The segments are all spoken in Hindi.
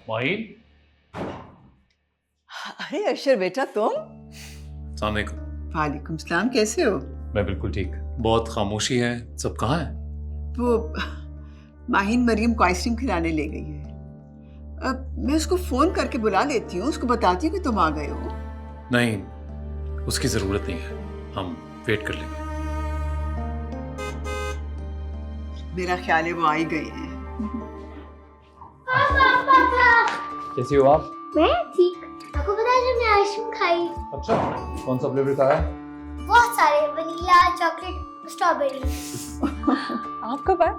माहिन। अरे अशर बेटा तुम। अस्सलाम वालेकुम। वालेकुम सलाम, कैसे हो? मैं बिल्कुल ठीक। बहुत खामोशी है, सब कहाँ है? वो माहिन मरियम को आइसक्रीम खिलाने ले गई है। अब मैं उसको फोन करके बुला लेती हूँ, उसको बताती हूँ कि तुम आ गए हो। नहीं, उसकी जरूरत नहीं है, हम वेट कर लेंगे। मेरा ख्याल है वो आ ही गए हैं। कैसी हो आप? मैं ठीक। आपको पता है जब मैं आइसक्रीम खाई, अच्छा, कौन सा फ्लेवर खाया? बहुत सारे, वनीला, चॉकलेट, स्ट्रॉबेरी। आप कब आए?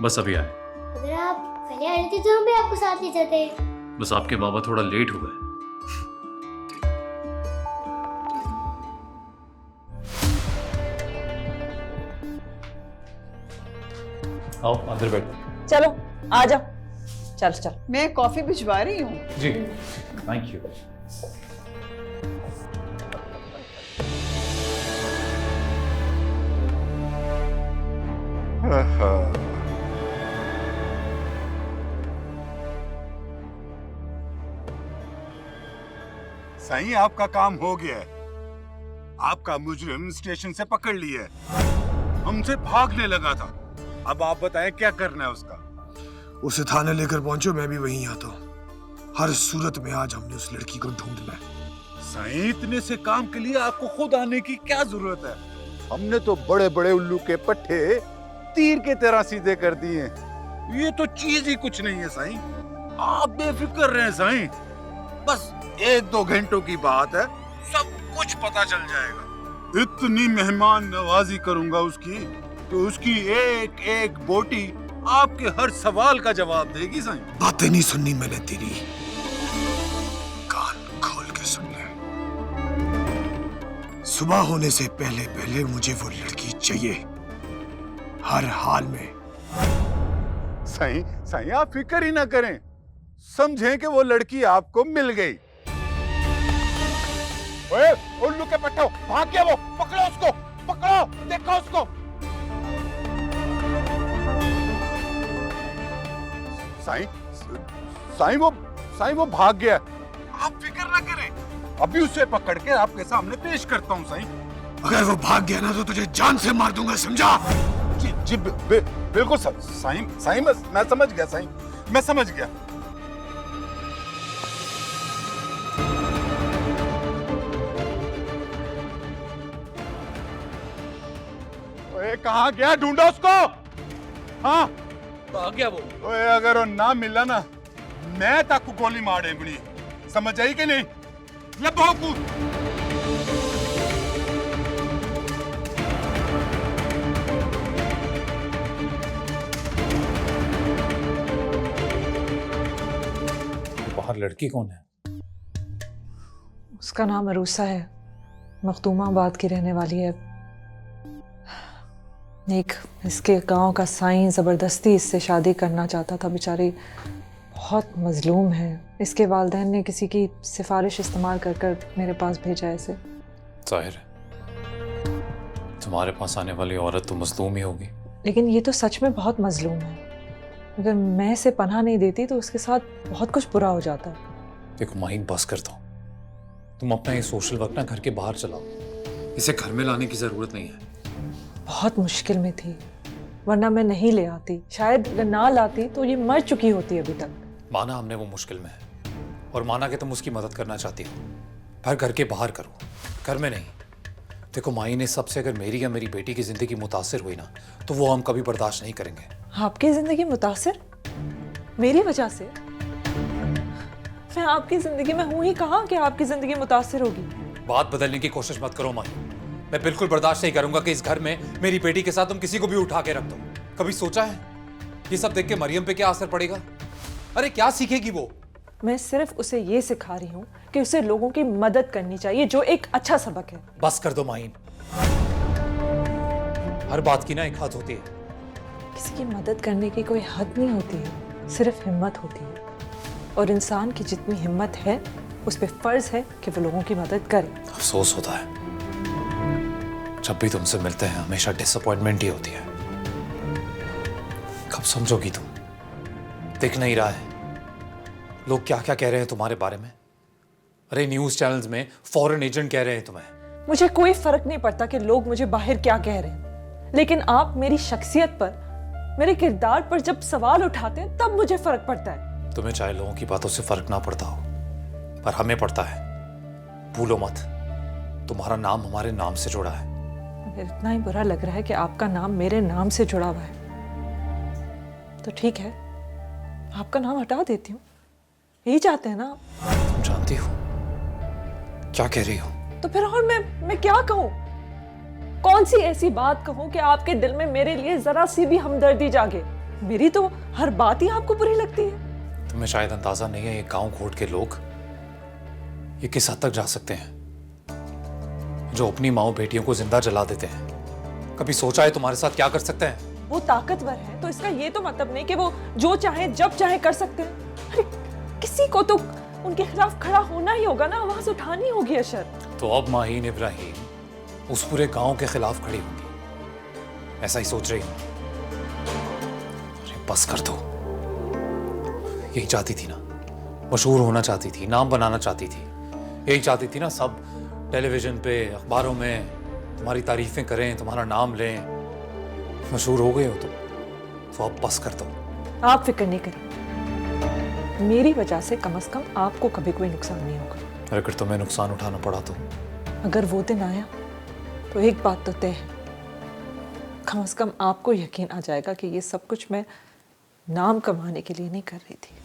बस अभी आए। अगर आप पहले आ रहे थे तो हम भी आपको साथ ले जाते। बस आपके बाबा थोड़ा लेट हो गए। आओ अंदर बैठो। चलो आ जाओ। चल चल। मैं कॉफी भिजवा रही हूँ। जी, थैंक यू। सही, आपका काम हो गया है। आपका मुजरिम स्टेशन से पकड़ लिया है। हमसे भागने लगा था। अब आप बताएं क्या करना है उसका। उसे थाने लेकर पहुंचो, मैं भी वहीं आता हूँ। हर सूरत में आज हमने उस लड़की को ढूंढना है। सही, इतने से काम के लिए आपको खुद आने की क्या जरूरत है? हमने तो बड़े बड़े उल्लू के पट्टे तीर के तरह सीधे कर दिए। ये तो चीज ही कुछ नहीं है साईं। आप बेफिक्र रहे साईं। बस 1-2 घंटों की बात है, सब कुछ पता चल जाएगा। इतनी मेहमान नवाजी करूंगा उसकी कि उसकी एक एक बोटी आपके हर सवाल का जवाब देगी साईं। बातें नहीं सुननी मैंने तेरी, कान खोल के सुन ले। सुबह होने से पहले पहले मुझे वो लड़की चाहिए, हर हाल में। साईं आप फिक्र ही ना करें। समझें कि वो लड़की आपको मिल गई। ओए, उल्लू के पट्टो, भाग गया वो। पकड़ो उसको, पकड़ो, देखो उसको। साईं वो भाग गया। आप फिक्र ना करें, अभी उसे पकड़ के आपके सामने पेश करता हूँ साईं। अगर वो भाग गया ना तो तुझे जान से मार दूंगा, समझा? जी बिल्कुल साईं मैं समझ गया साईं, मैं समझ गया। ओए, कहाँ गया? ढूंढो उसको। हाँ, आ गया वो। ओए, अगर वो ना मिला ना, मैं ताकू गोली मारे बनी। समझ आई कि नहीं? लबो कूद। बाहर लड़की कौन है? उसका नाम अरूसा है, मखदूमाबाद की रहने वाली है। एक इसके गांव का साईं ज़बरदस्ती इससे शादी करना चाहता था। बेचारी बहुत मजलूम है। इसके वालिदैन ने किसी की सिफारिश इस्तेमाल कर कर मेरे पास भेजा है इसे। जाहिर है तुम्हारे पास आने वाली औरत तो मजलूम ही होगी। लेकिन ये तो सच में बहुत मजलूम है। अगर मैं इसे पनाह नहीं देती तो उसके साथ बहुत कुछ बुरा हो जाता। देखो माहिन, बस कर दो। तुम अपना ये सोशल वर्क ना घर के बाहर चलाओ। इसे घर में लाने की जरूरत नहीं है। बहुत मुश्किल में थी, वरना मैं नहीं ले आती। शायद अगर ना लाती तो ये मर चुकी होती अभी तक। माना हमने वो मुश्किल में है, और माना कि तुम उसकी मदद करना चाहती हो, पर घर के बाहर करो, घर में नहीं। देखो माही ने सबसे अगर मेरी या मेरी बेटी की जिंदगी मुतासिर हुई ना, तो वो हम कभी बर्दाश्त नहीं करेंगे। आपकी जिंदगी मुतासिर? मेरी वजह से? मैं आपकी जिंदगी में हूं ही कहाँ कि आपकी जिंदगी मुतासिर होगी। बात बदलने की कोशिश मत करो माही। मैं बिल्कुल बर्दाश्त नहीं करूंगा कि इस घर में मेरी बेटी के साथ तुम किसी को भी उठा के रख दो। कभी सोचा है ये सब देख के मरियम पे क्या असर पड़ेगा? अरे क्या सीखेगी वो? मैं सिर्फ उसे ये सिखा रही हूँ कि उसे लोगों की मदद करनी चाहिए, जो एक अच्छा सबक है। बस कर दो माहीन, हर बात की ना एक हद होती है। किसी की मदद करने की कोई हद नहीं होती है, सिर्फ हिम्मत होती है। और इंसान की जितनी हिम्मत है उस पे फर्ज है कि वो लोगों की मदद करे। अफसोस होता है जब भी तुमसे मिलते हैं हमेशा डिसअपॉइंटमेंट ही होती है। कब समझोगी तुम? दिख नहीं रहा है, लोग क्या क्या कह रहे हैं तुम्हारे बारे में। अरे न्यूज़ चैनल्स में फॉरेन एजेंट कह रहे हैं तुम्हें। मुझे कोई फर्क नहीं पड़ता कि लोग मुझे बाहर क्या कह रहे हैं, लेकिन आप मेरी शख्सियत पर, मेरे किरदार पर जब सवाल उठाते हैं तब मुझे फर्क पड़ता है। तुम्हें चाहे लोगों की बातों से फर्क ना पड़ता हो, पर हमें पड़ता है। भूलो मत, तुम्हारा नाम हमारे नाम से जुड़ा है। अगर इतना ही बुरा लग रहा है कि आपका नाम मेरे नाम से जुड़ा हुआ है तो ठीक है, आपका नाम हटा देती हूँ। यही चाहते हैं ना आप? तुम जानती हो क्या कह रही हो? तो फिर और मैं क्या कहूँ? कौन सी ऐसी बात कहूँ कि आपके दिल में मेरे लिए जरा सी भी हमदर्दी जागे? मेरी तो हर बात ही आपको बुरी लगती है। तुम्हें शायद अंदाजा नहीं है ये गांव घोट के लोग ये किस हद तक जा सकते हैं, जो अपनी माओ बेटियों को जिंदा जला देते हैं। कभी सोचा है तुम्हारे साथ क्या कर सकते हैं? वो ताकतवर है तो इसका ये तो मतलब नहीं कि वो जो चाहे जब चाहे कर सकते हैं। अरे किसी को तो उनके खिलाफ खड़ा होना ही होगा ना, आवाज उठानी होगी अशर। तो अब माहीन इब्राहिम उस पूरे गांव के खिलाफ खड़ी होंगी, ऐसा ही सोच रही हूं? अरे बस कर दो। यही चाहती थी ना, मशहूर होना चाहती थी, नाम बनाना चाहती थी। यही चाहती थी ना सब टेलीविजन पे, अखबारों में तुम्हारी तारीफें करें, तुम्हारा नाम लें। मशहूर हो गए हो तो अब बस कर दो। आप फिक्र नहीं करें, मेरी वजह से कम आपको कभी कोई नुकसान नहीं होगा। अगर तुम्हें नुकसान उठाना पड़ा तो? अगर वो दिन आया तो एक बात तो तय है, कम से कम आपको यकीन आ जाएगा कि ये सब कुछ मैं नाम कमाने के लिए नहीं कर रही थी।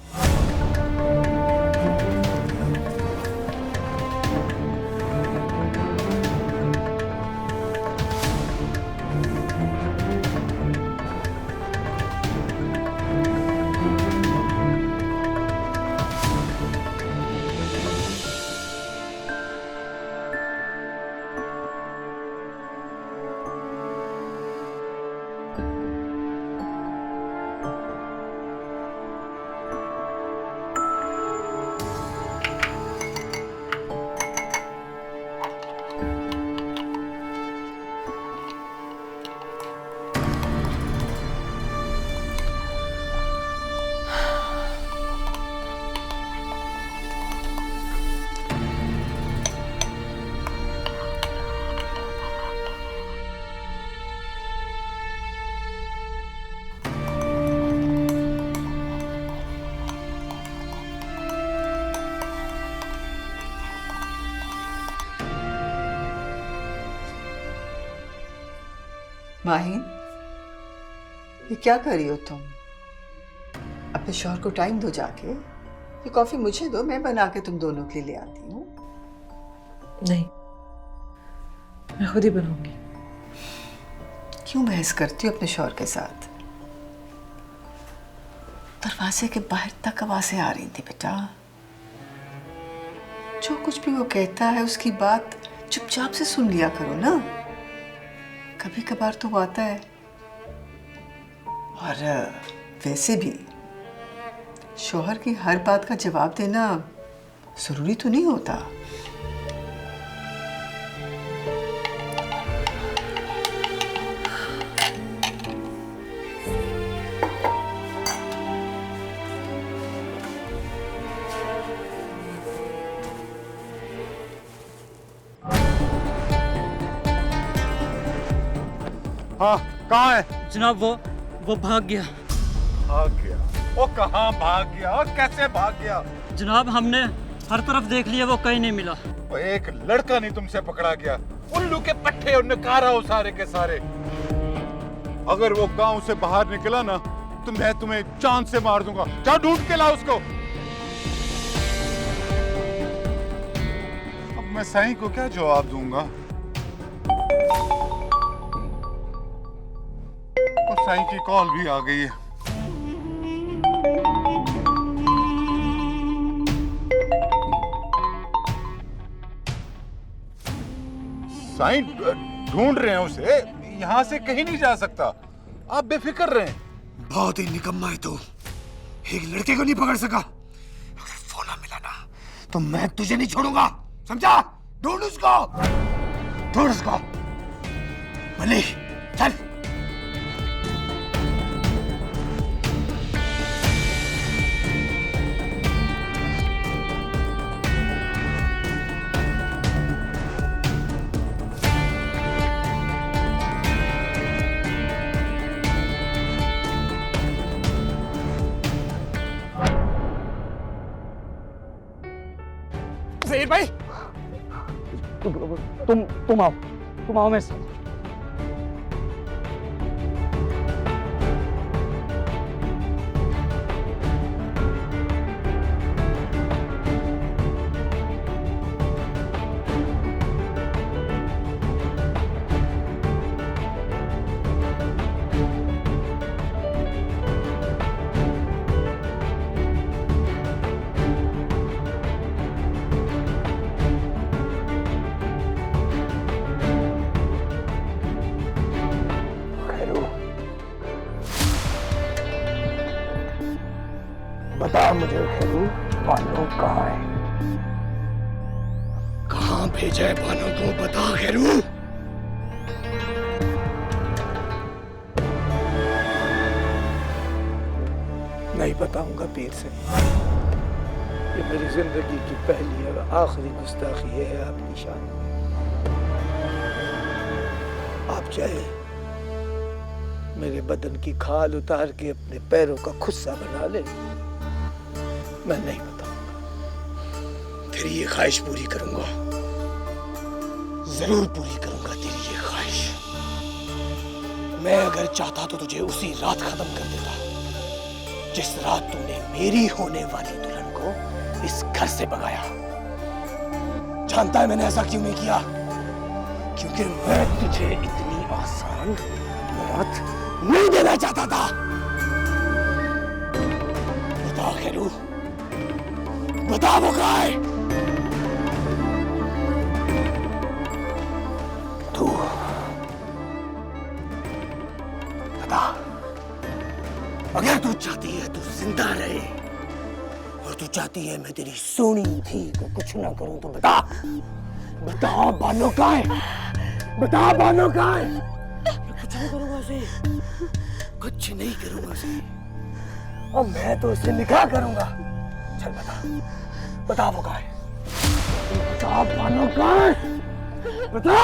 माहिन, ये क्या कर रही हो तुम? अपने शौहर को टाइम दो जाके। ये कॉफी मुझे दो, मैं बना के तुम दोनों के लिए ले आती हूँ। नहीं, मैं खुद ही बनाऊंगी। क्यों बहस करती हो अपने शौहर के साथ? दरवाजे के बाहर तक आवाजें आ रही थी बेटा। जो कुछ भी वो कहता है उसकी बात चुपचाप से सुन लिया करो ना। कभी कभार तो वो आता है। और वैसे भी शौहर की हर बात का जवाब देना जरूरी तो नहीं होता। हाँ, कहाँ है? जनाब वो भाग गया। भाग गया? वो कहाँ भाग गया और कैसे भाग गया? जनाब हमने हर तरफ देख लिया, वो कहीं नहीं मिला। वो एक लड़का नहीं तुमसे पकड़ा गया? उल्लू के पट्टे और नकारा हो सारे के सारे। अगर वो गांव से बाहर निकला ना तो मैं तुम्हें जान से मार दूंगा। जा ढूंढ के लाओ उसको। अब मैं साईं को क्या जवाब दूंगा? और साईं की कॉल भी आ गई है। साईं ढूंढ रहे हैं उसे, यहाँ से कहीं नहीं जा सकता। आप बेफिक्र रहें। बहुत ही निकम्मा है तू, एक लड़के को नहीं पकड़ सका। अगर फोन ना मिला ना तो मैं तुझे नहीं छोड़ूंगा, समझा? ढूंढ उसको, ढूंढ उसको। मनी चल। जहीर भाई तुम आओ मेरे साथ। बता मुझे खैरू, बानो कहाँ है? कहाँ भेजा है बानो को? बता खैरू। नहीं बताऊंगा पीर से। ये मेरी जिंदगी की पहली और आखिरी गुस्ताखी है आपकी शान में। आप चाहे मेरे बदन की खाल उतार के अपने पैरों का खुस्सा बना ले, मैं नहीं बताऊंगा। तेरी ये ख्वाहिश पूरी करूंगा, जरूर पूरी करूंगा तेरी ये ख्वाहिश। मैं अगर चाहता तो तुझे उसी रात खत्म कर देता जिस रात तुमने मेरी होने वाली दुल्हन को इस घर से भगाया। जानता है मैंने ऐसा क्यों नहीं किया? क्योंकि मैं तुझे इतनी आसान मौत नहीं देना चाहता था। बता खैरू, बता वो कहाँ है? तू बता। अगर तू चाहती है तू जिंदा रहे और तू चाहती है मैं तेरी सोनी थी को कुछ ना करूं तो बता। बता बानो कहाँ है? बता बानो कहाँ है? मैं कुछ नहीं करूंगा उसे, कुछ नहीं करूंगा उसे। और मैं तो उससे निकाह करूंगा। चल बता वो कहाँ है? बता बानो कहाँ है? बता।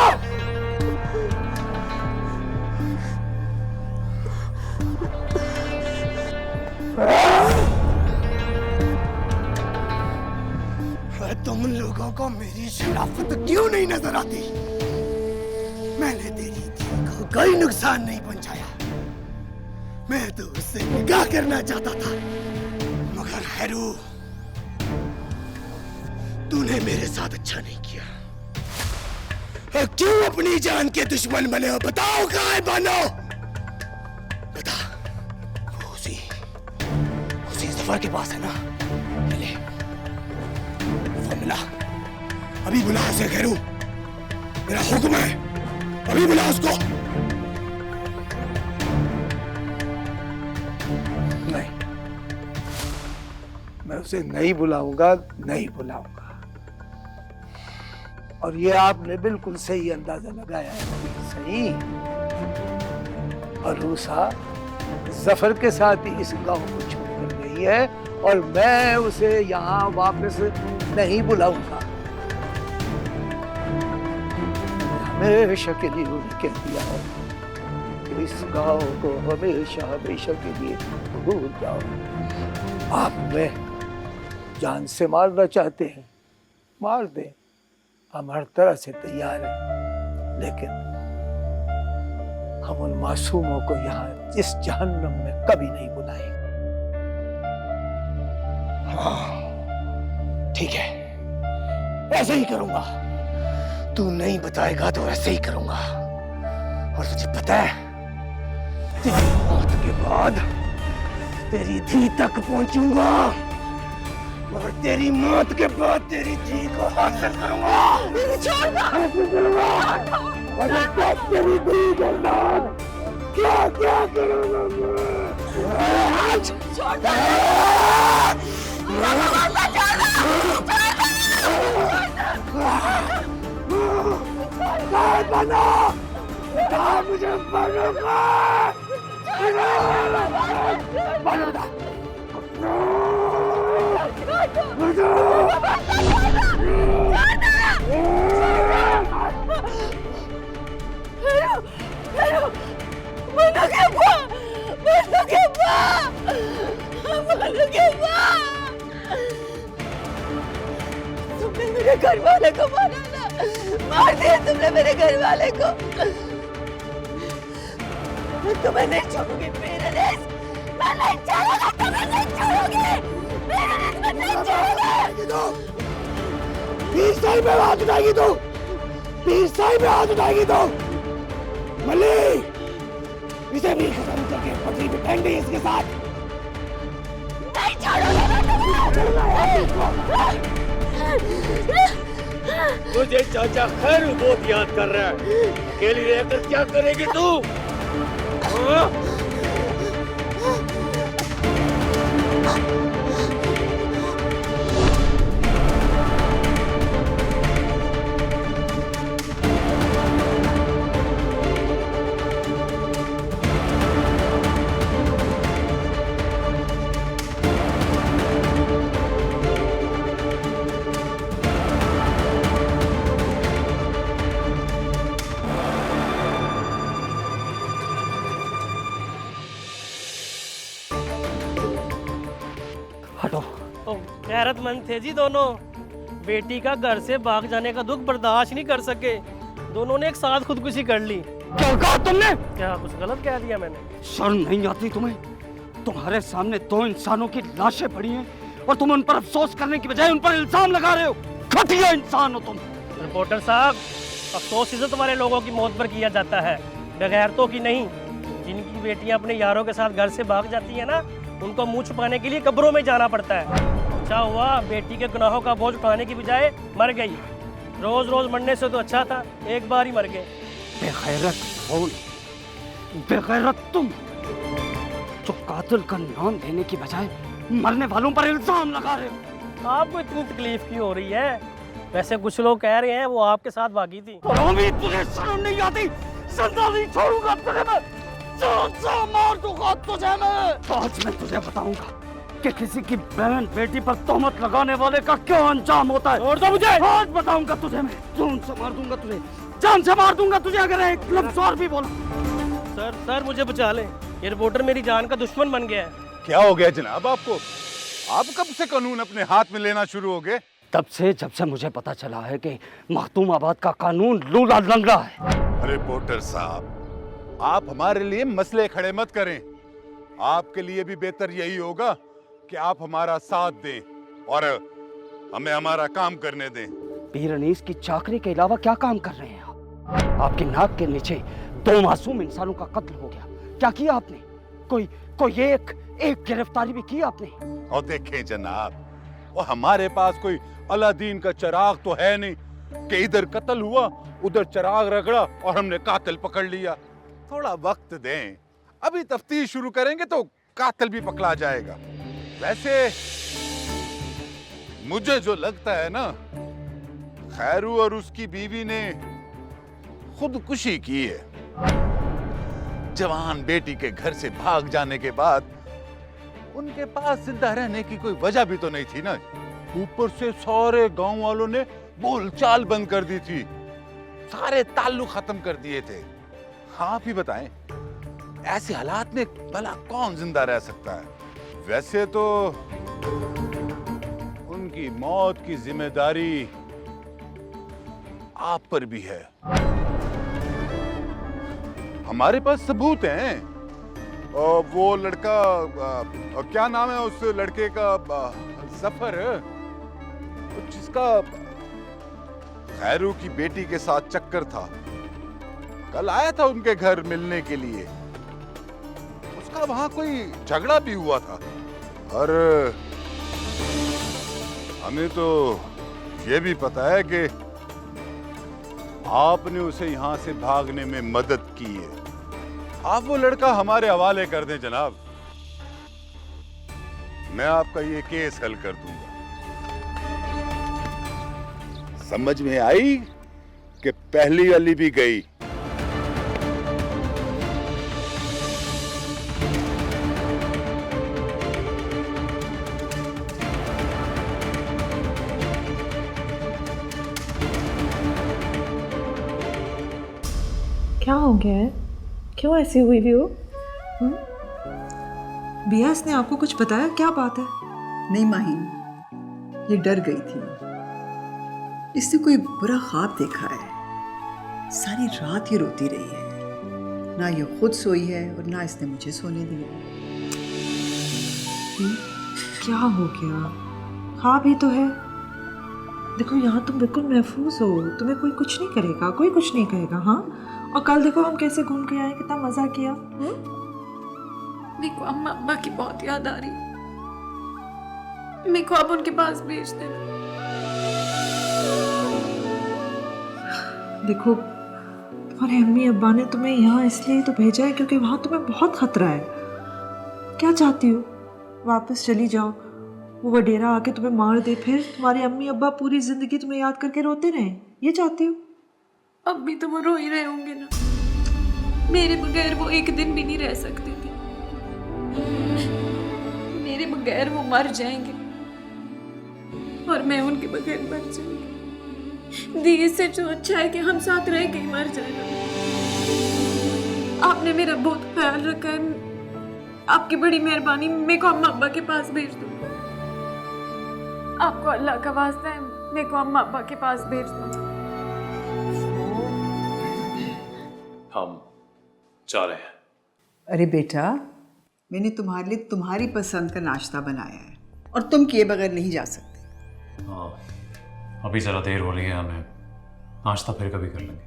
तुम लोगों को मेरी शराफत क्यों नहीं नजर आती? मैंने तेरी धी को कोई नुकसान नहीं पहुंचाया। मैं तो उससे निकाह करना चाहता था, मगर खैरू तूने मेरे साथ अच्छा नहीं किया। और क्यों अपनी जान के दुश्मन बने हो? बताओ कहाँ है बानो? बता। वो उसी जफर के पास है ना? मिले, वो मिला। अभी बुला उसे खैरू, मेरा हुक्म है, अभी बुला उसको। नहीं, मैं उसे नहीं बुलाऊंगा, नहीं बुलाऊंगा। और ये आपने बिल्कुल सही अंदाजा लगाया है। सही। और रूसा जफर के साथ ही इस गांव को छोड़कर गई है और मैं उसे यहाँ वापस नहीं बुलाऊंगा। हमेशा के लिए उन्हें कह दिया है कि इस गांव को हमेशा हमेशा के लिए भूल जाओ। आप में जान से मारना चाहते हैं, मार दें, हम हर तरह से तैयार हैं। लेकिन हम उन मासूमों को यहाँ इस जहन्नम में कभी नहीं बुलाएंगे। हाँ, ठीक है, ऐसे ही करूंगा। तू नहीं बताएगा तो ऐसे ही करूंगा। और तुझे पता है, तेरी मौत के बाद तेरी धी तक पहुंचूंगा, मगर तेरी मौत के बाद तेरी धी को हासिल करूंगा। हासिल करूंगा। और तेरी धी के साथ क्या क्या करूंगा मैं? मुझे तुमने मेरे घर वाले को मारा ना, मार दिया तुमने मेरे घर वाले को। मैं तुम्हें नहीं छोड़ूंगी पेरेंट्स, मैं नहीं छोड़ूंगा तुम्हें, नहीं छोड़ूंगी पेरेंट्स, मैं नहीं छोड़ूंगी। पीर साहिब पे हाथ उठाएगी तू, पीर साहिब पे हाथ उठाएगी तू। मलिक, इसे भी खत्म करके पटरी पे फेंक दे इसके साथ। नहीं छोड़ूंगा मैं तुम्हें। तुझे चाचा खैरू बहुत याद कर रहा है। अकेली रहकर क्या करेगी तू? हाँ? हटो। गैरतमंद थे जी दोनों। बेटी का घर से भाग जाने का दुख बर्दाश्त नहीं कर सके, दोनों ने एक साथ खुदकुशी कर ली। क्या कहा तुमने? क्या कुछ गलत कह दिया मैंने? शर्म नहीं आती तुम्हें? तुम्हारे सामने दो इंसानों की लाशें पड़ी हैं और तुम उन पर अफसोस करने की बजाय उन पर इल्जाम लगा रहे हो। घटिया इंसान हो तुम। रिपोर्टर साहब, अफसोस इज्जत वाले लोगों की मौत पर किया जाता है, बेगैरतों की नहीं। जिनकी बेटियां अपने यारों के साथ घर से भाग जाती है ना, उनको मुंह छुपाने के लिए कब्रों में जाना पड़ता है। अच्छा हुआ बेटी के गुनाहों का बोझ उठाने की बजाय मर गई। रोज रोज मरने से तो अच्छा था एक बार ही मर गए। बेगैरत कौन? बेगैरत तुम, जो कातिल का नाम देने की बजाय मरने वालों पर इल्जाम लगा रहे हो। आपको इतनी तकलीफ क्यों हो रही है? वैसे कुछ लोग कह रहे हैं वो आपके साथ भागी थी। तुझे शर्म नहीं आती? जिंदा नहीं छोड़ूंगा तुझे मैं, मार दूंगा तुझे मैं। आज मैं तुझे बताऊंगा कि किसी की बहन बेटी पर तोहमत लगाने वाले का क्या अंजाम होता है। छोड़ दो मुझे। आज बताऊंगा तुझे मैं, जान से मार दूंगा तुझे, जान से मार दूंगा तुझे अगर एक लफ्ज़ और भी बोला। सर मुझे बचा लें, ये रिपोर्टर मेरी जान का दुश्मन बन गया है। क्या हो गया जनाब आपको? आप कब से कानून अपने हाथ में लेना शुरू हो गए? तब से जब से मुझे पता चला है कि मखदूमाबाद का कानून लूला लंगड़ा है। रिपोर्टर साहब, आप हमारे लिए मसले खड़े मत करें। आपके लिए भी बेहतर यही होगा कि आप हमारा साथ दें और हमें हमारा काम करने दें। पीर अनीस की चाकरी के अलावा क्या काम कर रहे हैं आप? आपकी नाक के नीचे दो मासूम इंसानों का कत्ल हो गया। क्या किया आपने? कोई एक गिरफ्तारी भी की आपने? और देखें जनाब, वो हमारे पास कोई अलादीन का चिराग तो है नहीं कि इधर कत्ल हुआ उधर चिराग रगड़ा और हमने कातिल पकड़ लिया। थोड़ा वक्त दें, अभी तफ्तीश शुरू करेंगे तो कातिल भी पकड़ा जाएगा। वैसे मुझे जो लगता है ना, खैरू और उसकी बीवी ने खुदकुशी की है। जवान बेटी के घर से भाग जाने के बाद उनके पास जिंदा रहने की कोई वजह भी तो नहीं थी ना। ऊपर से सारे गांव वालों ने बोलचाल बंद कर दी थी, सारे ताल्लुक खत्म कर दिए थे। आप ही बताएं, ऐसे हालात में भला कौन जिंदा रह सकता है? वैसे तो उनकी मौत की जिम्मेदारी आप पर भी है। हमारे पास सबूत हैं। वो लड़का, क्या नाम है उस लड़के का? जफर, जिसका खैरू की बेटी के साथ चक्कर था। कल आया था उनके घर मिलने के लिए। उसका वहां कोई झगड़ा भी हुआ था और हमें तो ये भी पता है कि आपने उसे यहां से भागने में मदद की है। आप वो लड़का हमारे हवाले कर दें जनाब, मैं आपका ये केस हल कर दूंगा। समझ में आई कि पहली वाली भी गई? क्या हो गया है? क्यों ऐसी हुई भी हो? बियास ने आपको कुछ बताया? क्या बात है? नहीं माहिन, ये डर गई थी। इसने कोई बुरा ख्वाब देखा है। सारी रात ये रोती रही है, ना ये खुद सोई है और ना इसने मुझे सोने दिया। क्या हो गया? ख्वाब ही तो है। देखो यहाँ तुम बिल्कुल महफूज हो, तुम्हें कोई कुछ नहीं करेगा, कोई कुछ नहीं कहेगा। हाँ, और कल देखो हम कैसे घूम के आए, कितना मजा किया। मेरे को अम्मा अब्बा की बहुत याद आ रही, मेरे को अब उनके पास भेज देना। देखो तुम्हारे अम्मी अब्बा ने तुम्हें यहाँ इसलिए तो भेजा है क्योंकि वहाँ तुम्हें बहुत खतरा है। क्या चाहती हो? वापस चली जाओ, वो वडेरा आके तुम्हें मार दे, फिर तुम्हारे अम्मी अब्बा पूरी जिंदगी तुम्हें याद करके रोते रहें, ये चाहती हो? अब भी तो वो रो ही रहे होंगे ना, मेरे बगैर वो एक दिन भी नहीं रह सकते थे। मेरे बगैर वो मर जाएंगे और मैं उनके बगैर मर जाऊंगी। दी, इससे जो अच्छा है कि हम साथ रह के ही मर जाएगा। आपने मेरा बहुत ख्याल रखा है, आपकी बड़ी मेहरबानी। मेरे को अम्मा अब्बा के पास भेज दो। आपको अल्लाह का वास्ता है, मेरे को अम्मा अब्बा के पास भेज दो। हम जा रहे हैं। अरे बेटा, मैंने तुम्हारे लिए तुम्हारी पसंद का नाश्ता बनाया है और तुम किए बगैर नहीं जा सकते। हाँ, अभी ज़रा देर हो रही है, हमें नाश्ता फिर कभी कर लेंगे।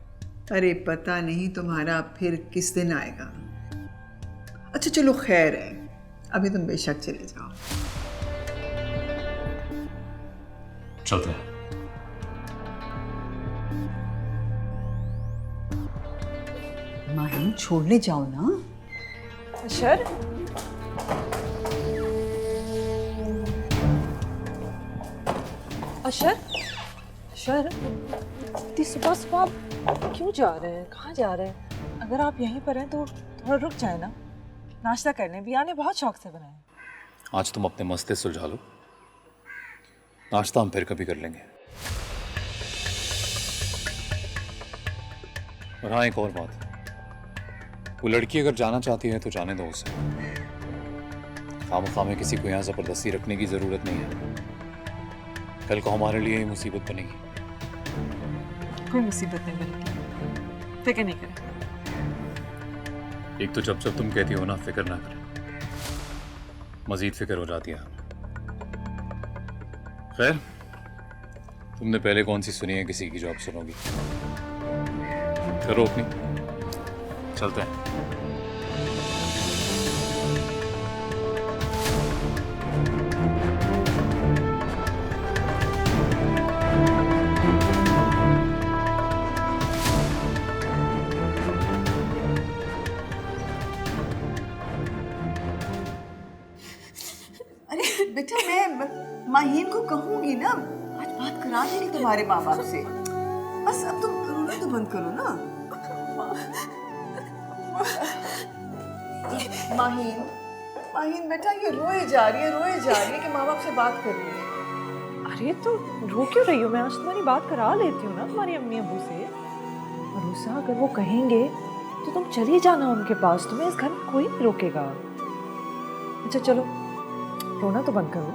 अरे पता नहीं तुम्हारा फिर किस दिन आएगा। अच्छा चलो खैर है, अभी तुम बेशक चले जाओ। चलते हैं। माहिन छोड़ने जाओ ना। अशर, अशर, अशर, इतनी सुबह सुबह क्यों जा रहे हैं? कहाँ जा रहे हैं? अगर आप यहीं पर हैं तो थोड़ा रुक जाए ना, नाश्ता करने। बिया ने बहुत शौक से बनाया। आज तुम अपने मसले सुलझा लो, नाश्ता हम फिर कभी कर लेंगे। और हाँ, एक और बात, वो लड़की अगर जाना चाहती है तो जाने दो उसे। खामखा में किसी को यहाँ ज़बरदस्ती रखने की ज़रूरत नहीं है, कल को हमारे लिए ही मुसीबत बनेगी। कोई मुसीबत नहीं बनेगी, फिक्र नहीं करें। एक तो जब जब तुम कहती हो ना फिक्र ना करें, मजीद फिक्र हो जाती है। खैर, तुमने पहले कौन सी सुनी है किसी की जो अब सुनोगी? करो अपनी, चलते हैं। अरे बेटा, मैं माहीन को कहूंगी ना, आज बात करा देगी तुम्हारे माँ बाप से। बस अब तुम रोना तो बंद करो ना। माहीन, माहीन बेटा, ये रोए जा रही है कि माँ बाप से बात कर रही है। अरे तो रो क्यों रही हो? मैं आज तुम्हारी बात करा लेती हूँ ना तुम्हारी अम्मी अब्बू से। और उसा अगर वो कहेंगे तो तुम चली जाना उनके पास, तुम्हें इस घर में कोई नहीं रोकेगा। अच्छा चलो, रोना तो बंद करो।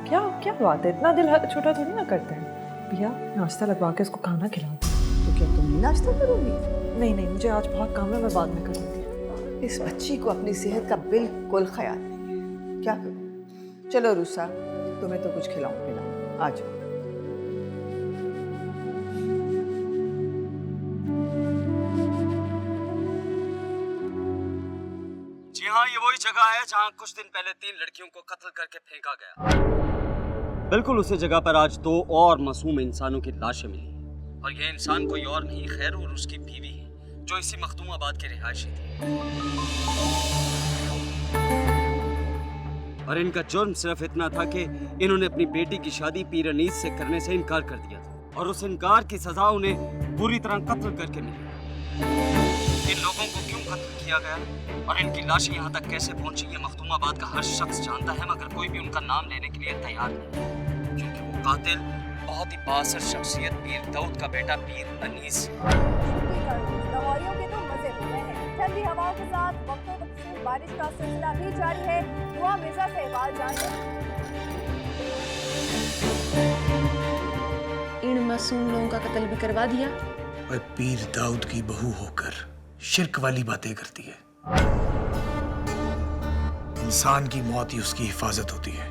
क्या क्या बात है, इतना दिल छोटा थोड़ी ना करते हैं। भैया नाश्ता लगवा के इसको खाना खिलाओ। तो क्या तुम नहीं नाश्ता करोगी? नहीं नहीं, मुझे आज बहुत काम है, मैं बाद में करूँगी। इस बच्ची को अपनी सेहत का बिल्कुल ख्याल नहीं है, क्या करूं? चलो रूसा, तुम्हें तो कुछ खिलाऊं पिलाऊं, आ जाओ। जी हाँ, ये वही जगह है जहाँ कुछ दिन पहले 3 लड़कियों को कत्ल करके फेंका गया। बिल्कुल उसी जगह पर आज 2 और मासूम इंसानों की लाशें मिली, और ये इंसान कोई और नहीं, खैर और उसकी बीवी है, जो इसी मखदूमाबाद के रिहायशी थे। और इनका जुर्म सिर्फ इतना था कि इन्होंने अपनी बेटी की शादी पीर अनीस से करने से इनकार कर दिया था, और उस इनकार की सजा उन्हें पूरी तरह कत्ल करके मिली। इन लोगों को क्यों कत्ल किया गया और इनकी लाशें यहाँ तक कैसे पहुंची, ये मखदूमाबाद का हर शख्स जानता है, मगर कोई भी उनका नाम लेने के लिए तैयार नहीं, क्योंकि वो कातिल बहुत ही बासर शख्सियत पीर दाऊद का बेटा पीर अनीस। दवाइयों के तो मजे हो रहे हैं। ठंडी हवाओं के साथ वक्तों तक बारिश का सिलसिला भी जारी है। हुआ मिर्जा से इन मासूम लोगों का कत्ल भी करवा दिया। और पीर दाऊद की बहू होकर शिर्क वाली बातें करती है। इंसान की मौत ही उसकी हिफाजत होती है,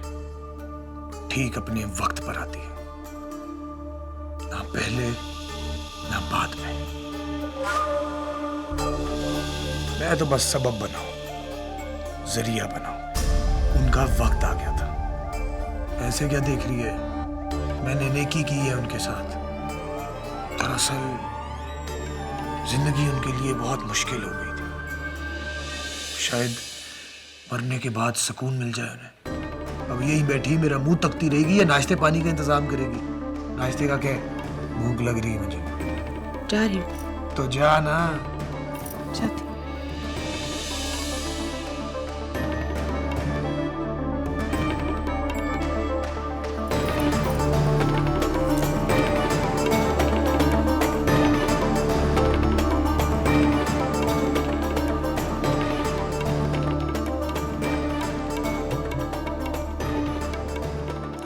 ठीक अपने वक्त पर आती है, ना पहले ना बाद में। मैं तो बस सबब बनाऊं, जरिया बनाऊं। उनका वक्त आ गया था। ऐसे क्या देख रही है, मैंने नेकी की है उनके साथ। दरअसल जिंदगी उनके लिए बहुत मुश्किल हो गई थी। शायद मरने के बाद सुकून मिल जाए उन्हें। अब यही बैठी मेरा मुंह तकती रहेगी या नाश्ते पानी का इंतजाम करेगी? नाश्ते का क्या, भूख लग रही है मुझे। जा रही हूँ। तो जा ना। जाती।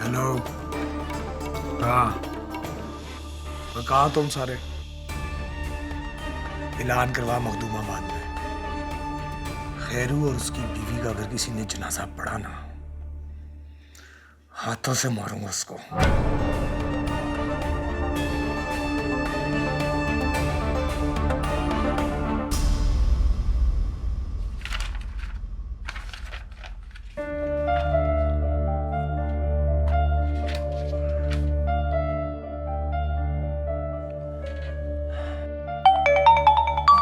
हेलो। हाँ, तो कहाँ तुम सारे? ऐलान करवा मखदूमाबाद में। खैरू और उसकी बीवी का अगर किसी ने जनाजा पढ़ा ना, हाथों से मारूंगा उसको।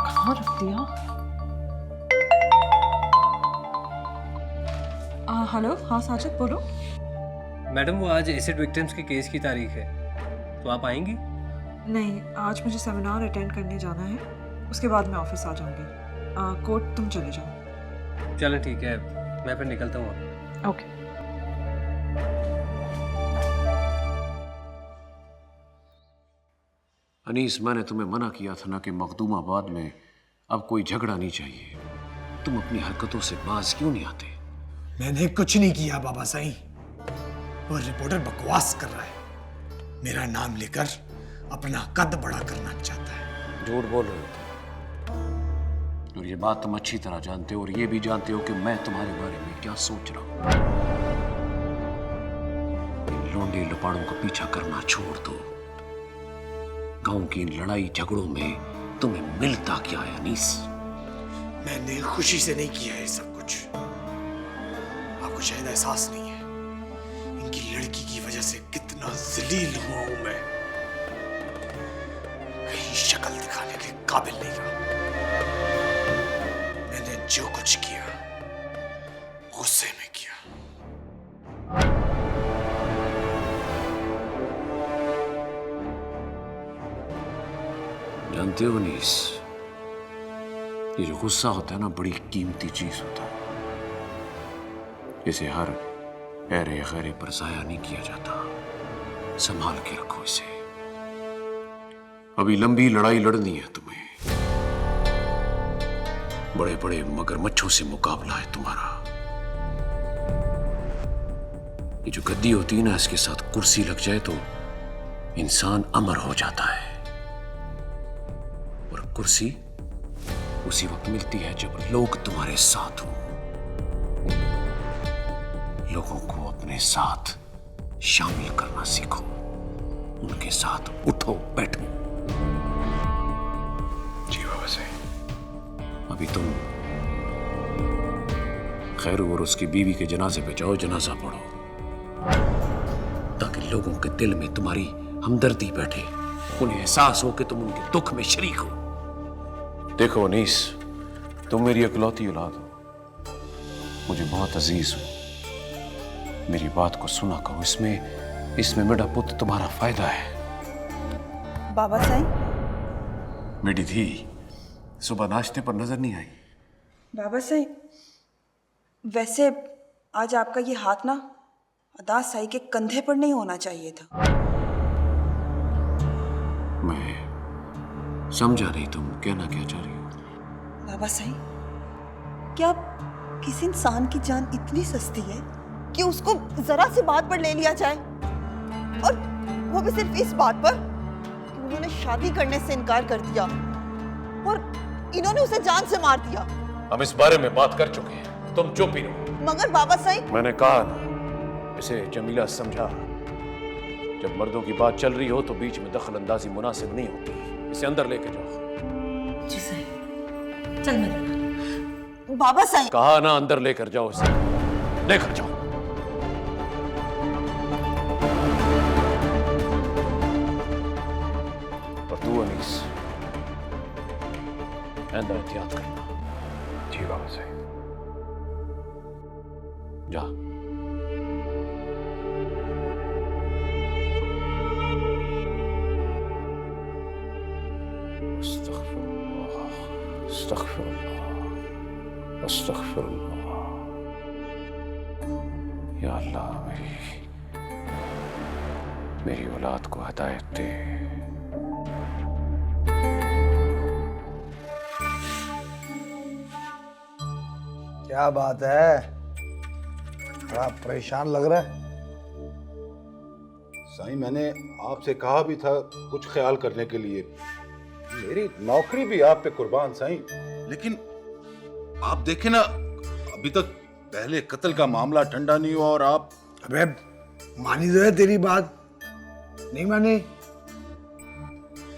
कहाँ रख दिया? हेलो, हाँ साजिद बोलो। मैडम वो आज एसिड विक्टिम्स के केस की तारीख है, तो आप आएंगी? नहीं, आज मुझे सेमिनार अटेंड करने जाना है, उसके बाद मैं ऑफिस आ जाऊंगी। कोर्ट तुम चले जाओ। चलें ठीक है, मैं फिर निकलता हूँ। ओके। अनीस, मैंने तुम्हें मना किया था ना कि मखदूमाबाद में अब कोई झगड़ा नहीं चाहिए। तुम अपनी हरकतों से बाज क्यों नहीं आते? मैंने कुछ नहीं किया बाबा साईं। वो रिपोर्टर बकवास कर रहा है, मेरा नाम लेकर अपना कद बड़ा करना चाहता है। झूठ बोल रहे हो तुम, और ये बात तुम अच्छी तरह जानते हो, और ये भी जानते हो कि मैं तुम्हारे बारे में क्या सोच रहा हूं। इन लौंडे लपाड़ों का पीछा करना छोड़ दो। गांव की इन लड़ाई झगड़ों में तुम्हें मिलता क्या है अनीस? मैंने खुशी से नहीं किया है सब कुछ। आपको शायद एहसास नहीं है इनकी लड़की की वजह से कितना जलील हुआ हूं मैं। कहीं शक्ल दिखाने के काबिल नहीं रहा। मैंने जो कुछ किया गुस्से में किया। जानते हो अनीस, ये जो गुस्सा होता है ना, बड़ी कीमती चीज होता है। इसे हर ऐरे गैरे पर जाया नहीं किया जाता। संभाल के रखो इसे। अभी लंबी लड़ाई लड़नी है तुम्हें। बड़े बड़े मगरमच्छों से मुकाबला है तुम्हारा। ये जो गद्दी होती है ना, इसके साथ कुर्सी लग जाए तो इंसान अमर हो जाता है। और कुर्सी उसी वक्त मिलती है जब लोग तुम्हारे साथ हो। लोगों को अपने साथ शामिल करना सीखो, उनके साथ उठो बैठो। जी बाबा साईं। अभी तुम खैरू और उसकी बीवी के जनाजे पे जाओ, जनाजा पढ़ो, ताकि लोगों के दिल में तुम्हारी हमदर्दी बैठे, उन्हें एहसास हो कि तुम उनके दुख में शरीक हो। देखो अनीस, तुम मेरी इकलौती औलाद हो, मुझे बहुत अजीज हो। मेरी बात को सुना करो। इसमें मेरा पुत्र तुम्हारा फायदा है। बाबा साईं। मेरी धी सुबह नाश्ते पर नजर नहीं आई। बाबा साईं, वैसे आज आपका ये हाथ ना अदास साई के कंधे पर नहीं होना चाहिए था। मैं समझा नहीं तुम कहना क्या चाह रही हो। बाबा साईं, क्या किसी इंसान की जान इतनी सस्ती है कि उसको जरा सी बात पर ले लिया जाए? और वो भी सिर्फ इस बात पर कि उन्होंने शादी करने से इनकार कर दिया और इन्होंने उसे जान से मार दिया। हम इस बारे में बात कर चुके हैं, तुम चुप ही रहो। मगर बाबा साईं, मैंने कहा ना, इसे जमीला समझा। जब मर्दों की बात चल रही हो तो बीच में दखल अंदाजी मुनासिब नहीं होती। इसे अंदर लेके जाओ। जी साईं, चल मेरे बाबा साईं। कहा ना अंदर लेकर जाओ, इसे लेकर जाओ। और तू अनीस, आइंदा एहतियात करना। जी बाबा साईं। जा। अस्तगफिरुल्लाह, या अल्लाह मेरी औलाद को हिदायत दे। क्या बात है, बड़ा परेशान लग रहा है। साईं, मैंने आपसे कहा भी था कुछ ख्याल करने के लिए। मेरी नौकरी भी आप पे कुर्बान साईं, लेकिन आप देखें ना, अभी तक पहले कत्ल का मामला ठंडा नहीं हुआ और आप। अबे मानी तो है तेरी बात, नहीं मानी?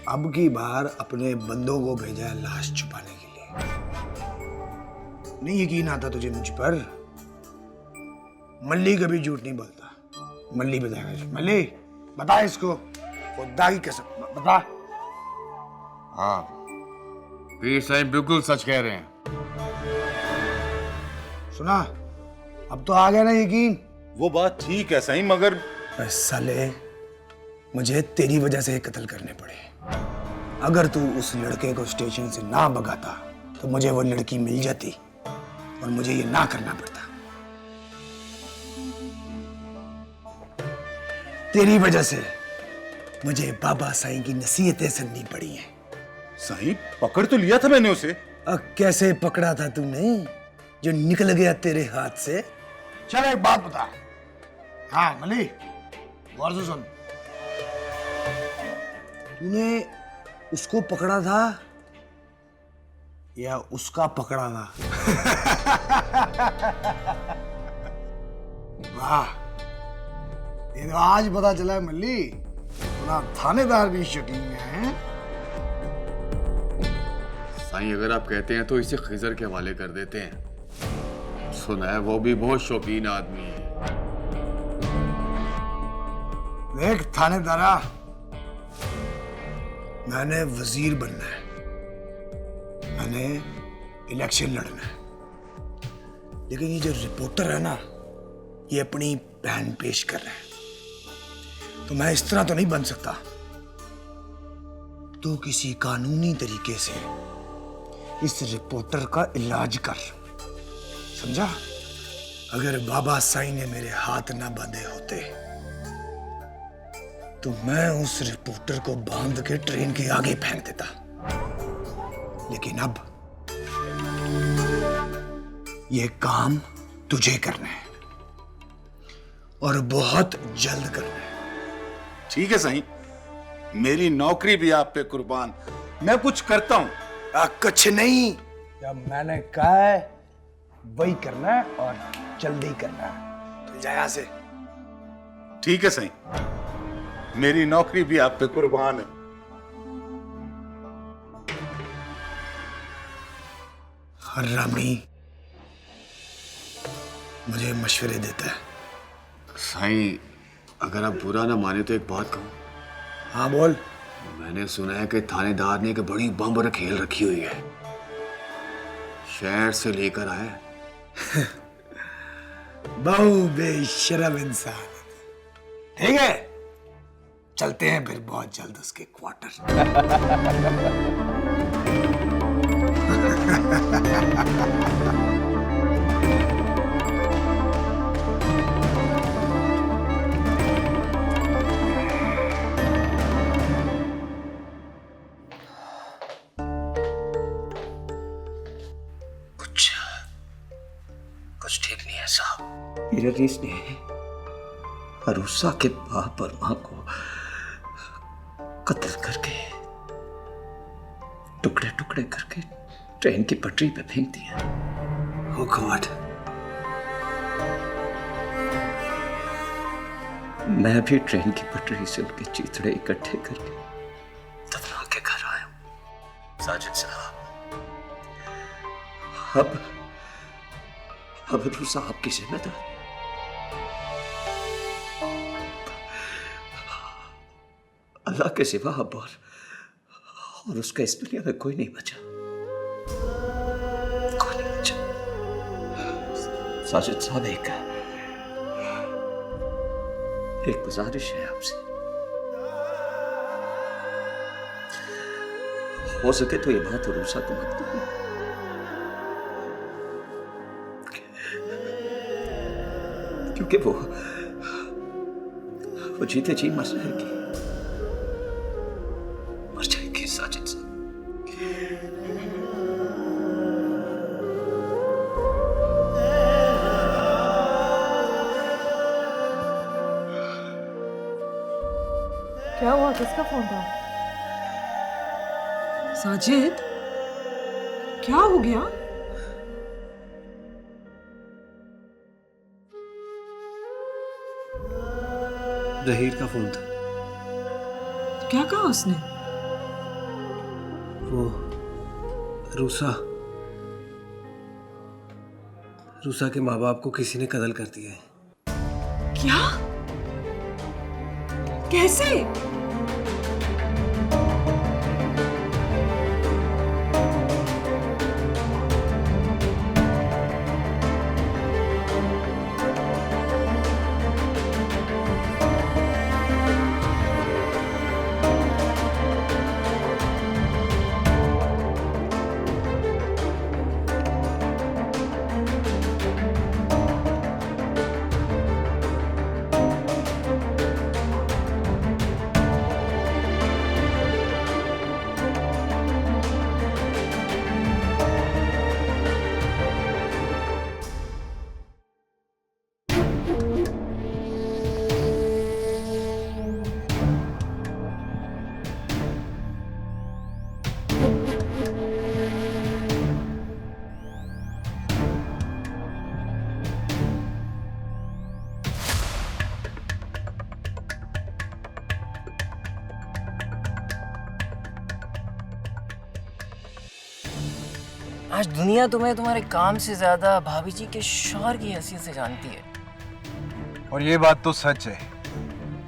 अब की बार अपने बंदों को भेजा है लाश छुपाने के लिए। नहीं यकीन आता तुझे मुझ पर? मल्ली कभी झूठ नहीं बोलता। मल्ली बताएगा। मल्ली बता इसको, खुदा की कसम बता। हाँ, पीर साईं बिल्कुल सच कह रहे हैं। सुना, अब तो आ गया ना यकीन? वो बात ठीक है साईं, मगर साले मुझे तेरी वजह से कत्ल करने पड़े। अगर तू उस लड़के को स्टेशन से ना भगाता तो मुझे वो लड़की मिल जाती और मुझे ये ना करना पड़ता। तेरी वजह से मुझे बाबा साईं की नसीहतें सुननी पड़ी हैं। साईं, पकड़ तो लिया था मैंने उसे। कैसे पकड़ा था तूने जो निकल गया तेरे हाथ से? चल एक बात बता। हाँ मली, गौर से सुन। तूने उसको पकड़ा था या उसका पकड़ा था? वाह, ये तो आज पता चला है मल्ली, अपना थानेदार भी शकीन है। साईं, अगर आप कहते हैं तो इसे खिजर के हवाले कर देते हैं। सुना है वो भी बहुत शौकीन आदमी है। देख थानेदारा, मैंने वजीर बनना है, मैंने इलेक्शन लड़ना है, लेकिन ये जो रिपोर्टर है ना, ये अपनी बहन पेश कर रहा है, तो मैं इस तरह तो नहीं बन सकता। तू किसी कानूनी तरीके से इस रिपोर्टर का इलाज कर, समझा? अगर बाबा साईं ने मेरे हाथ ना बांधे होते तो मैं उस रिपोर्टर को बांध के ट्रेन के आगे फेंक देता, लेकिन अब ये काम तुझे करना है और बहुत जल्द करना है। ठीक है साईं, मेरी नौकरी भी आप पे कुर्बान, मैं कुछ करता हूं। कुछ नहीं, जब मैंने कहा है वही करना है और जल्दी करना है। चल जा यहां से। ठीक है साईं, मेरी नौकरी भी आप पे कुर्बान है। हर्रामी मुझे मशवरे देता है। साईं, अगर आप बुरा ना माने तो एक बात कहूं। हाँ बोल। मैंने सुना है कि थानेदार ने एक बड़ी बम खेल रखी हुई है, शहर से लेकर आए। बहु बेशरम इंसान। ठीक है, चलते हैं फिर बहुत जल्द उसके क्वार्टर। कुछ ठीक नहीं है साहब। पीर अनीस ने अरूसा के बाप और मां को टुकड़े टुकड़े करके ट्रेन की पटरी पे फेंक दिया। Oh God! मैं भी ट्रेन की पटरी से उनके चीथड़े इकट्ठे करके दफना के घर आया हूं। साजिद साहब, अब रूसा आपकी जिम्मेदारी। अल्लाह के सिवा अब और उसका इस दुनिया में कोई नहीं बचा, कोई नहीं बचा। साजिद साहब, एक गुजारिश है आपसे, हो सके तो ये बात रूसा को मत कहना, क्योंकि वो जीते जी मर जाएगी, मर जाएगी साजिद साहब। क्या हुआ? किसका फोन था? साजिद, क्या हो गया? जहीर का फोन था। क्या कहा उसने? वो रूसा के माँ बाप को किसी ने कत्ल कर दिया है। क्या? कैसे? आज दुनिया तुम्हें तुम्हारे काम से ज्यादा भाभी जी के शौहर की हैसियत से जानती है। और ये बात तो सच है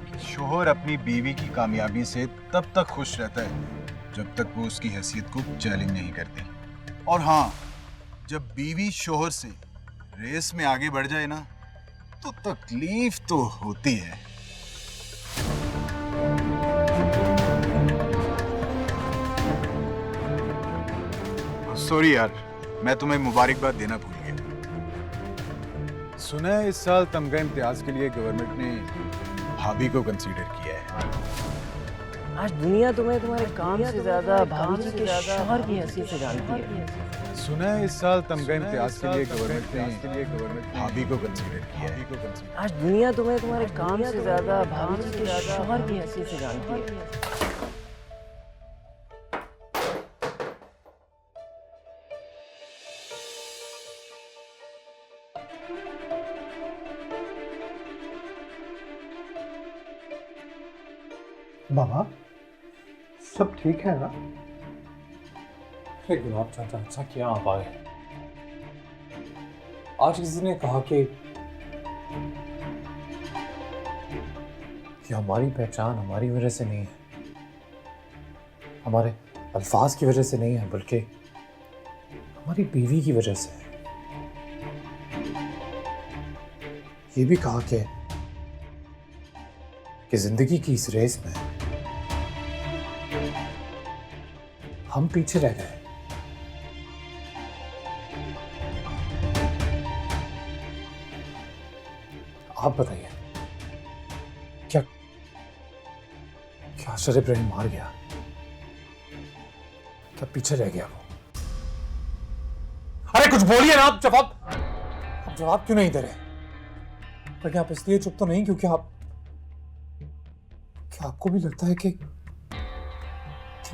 कि शोहर अपनी बीवी की कामयाबी से तब तक खुश रहता है जब तक वो उसकी हैसियत को चैलेंज नहीं करती। और हाँ, जब बीवी शोहर से रेस में आगे बढ़ जाए ना, तो तकलीफ तो होती है। सॉरी यार, मैं तुम्हें मुबारकबाद देना भूल गया। सुना है इस साल तमगा इम्तियाज के लिए गवर्नमेंट ने भाभी को कंसीडर किया है। आज दुनिया तुम्हें तुम्हारे काम से ज्यादा भाभी जी के शौहर की हैसियत से जानती है। सुना है इस साल तमगा इम्तियाज के लिए गवर्नमेंट ने भाभी को कंसीडर किया है। आज दुनिया तुम्हें तुम्हारे काम से ज्यादा भाभी जी के शौहर की हैसियत से जानती है। बाबा, सब ठीक है ना? अरे गुलाब चाचा, अच्छा क्या आप आ गए? आज किसी ने कहा कि हमारी पहचान हमारी वजह से नहीं है, हमारे अल्फाज की वजह से नहीं है, बल्कि हमारी बीवी की वजह से है। ये भी कहा कि जिंदगी की इस रेस में हम पीछे रह गए। आप बताइए, क्या अशर इब्राहिम मार गया? क्या पीछे रह गया वो? अरे कुछ बोलिए ना, आप जवाब क्यों नहीं दे रहे? लेकिन आप इसलिए चुप तो नहीं क्योंकि आपको भी लगता है कि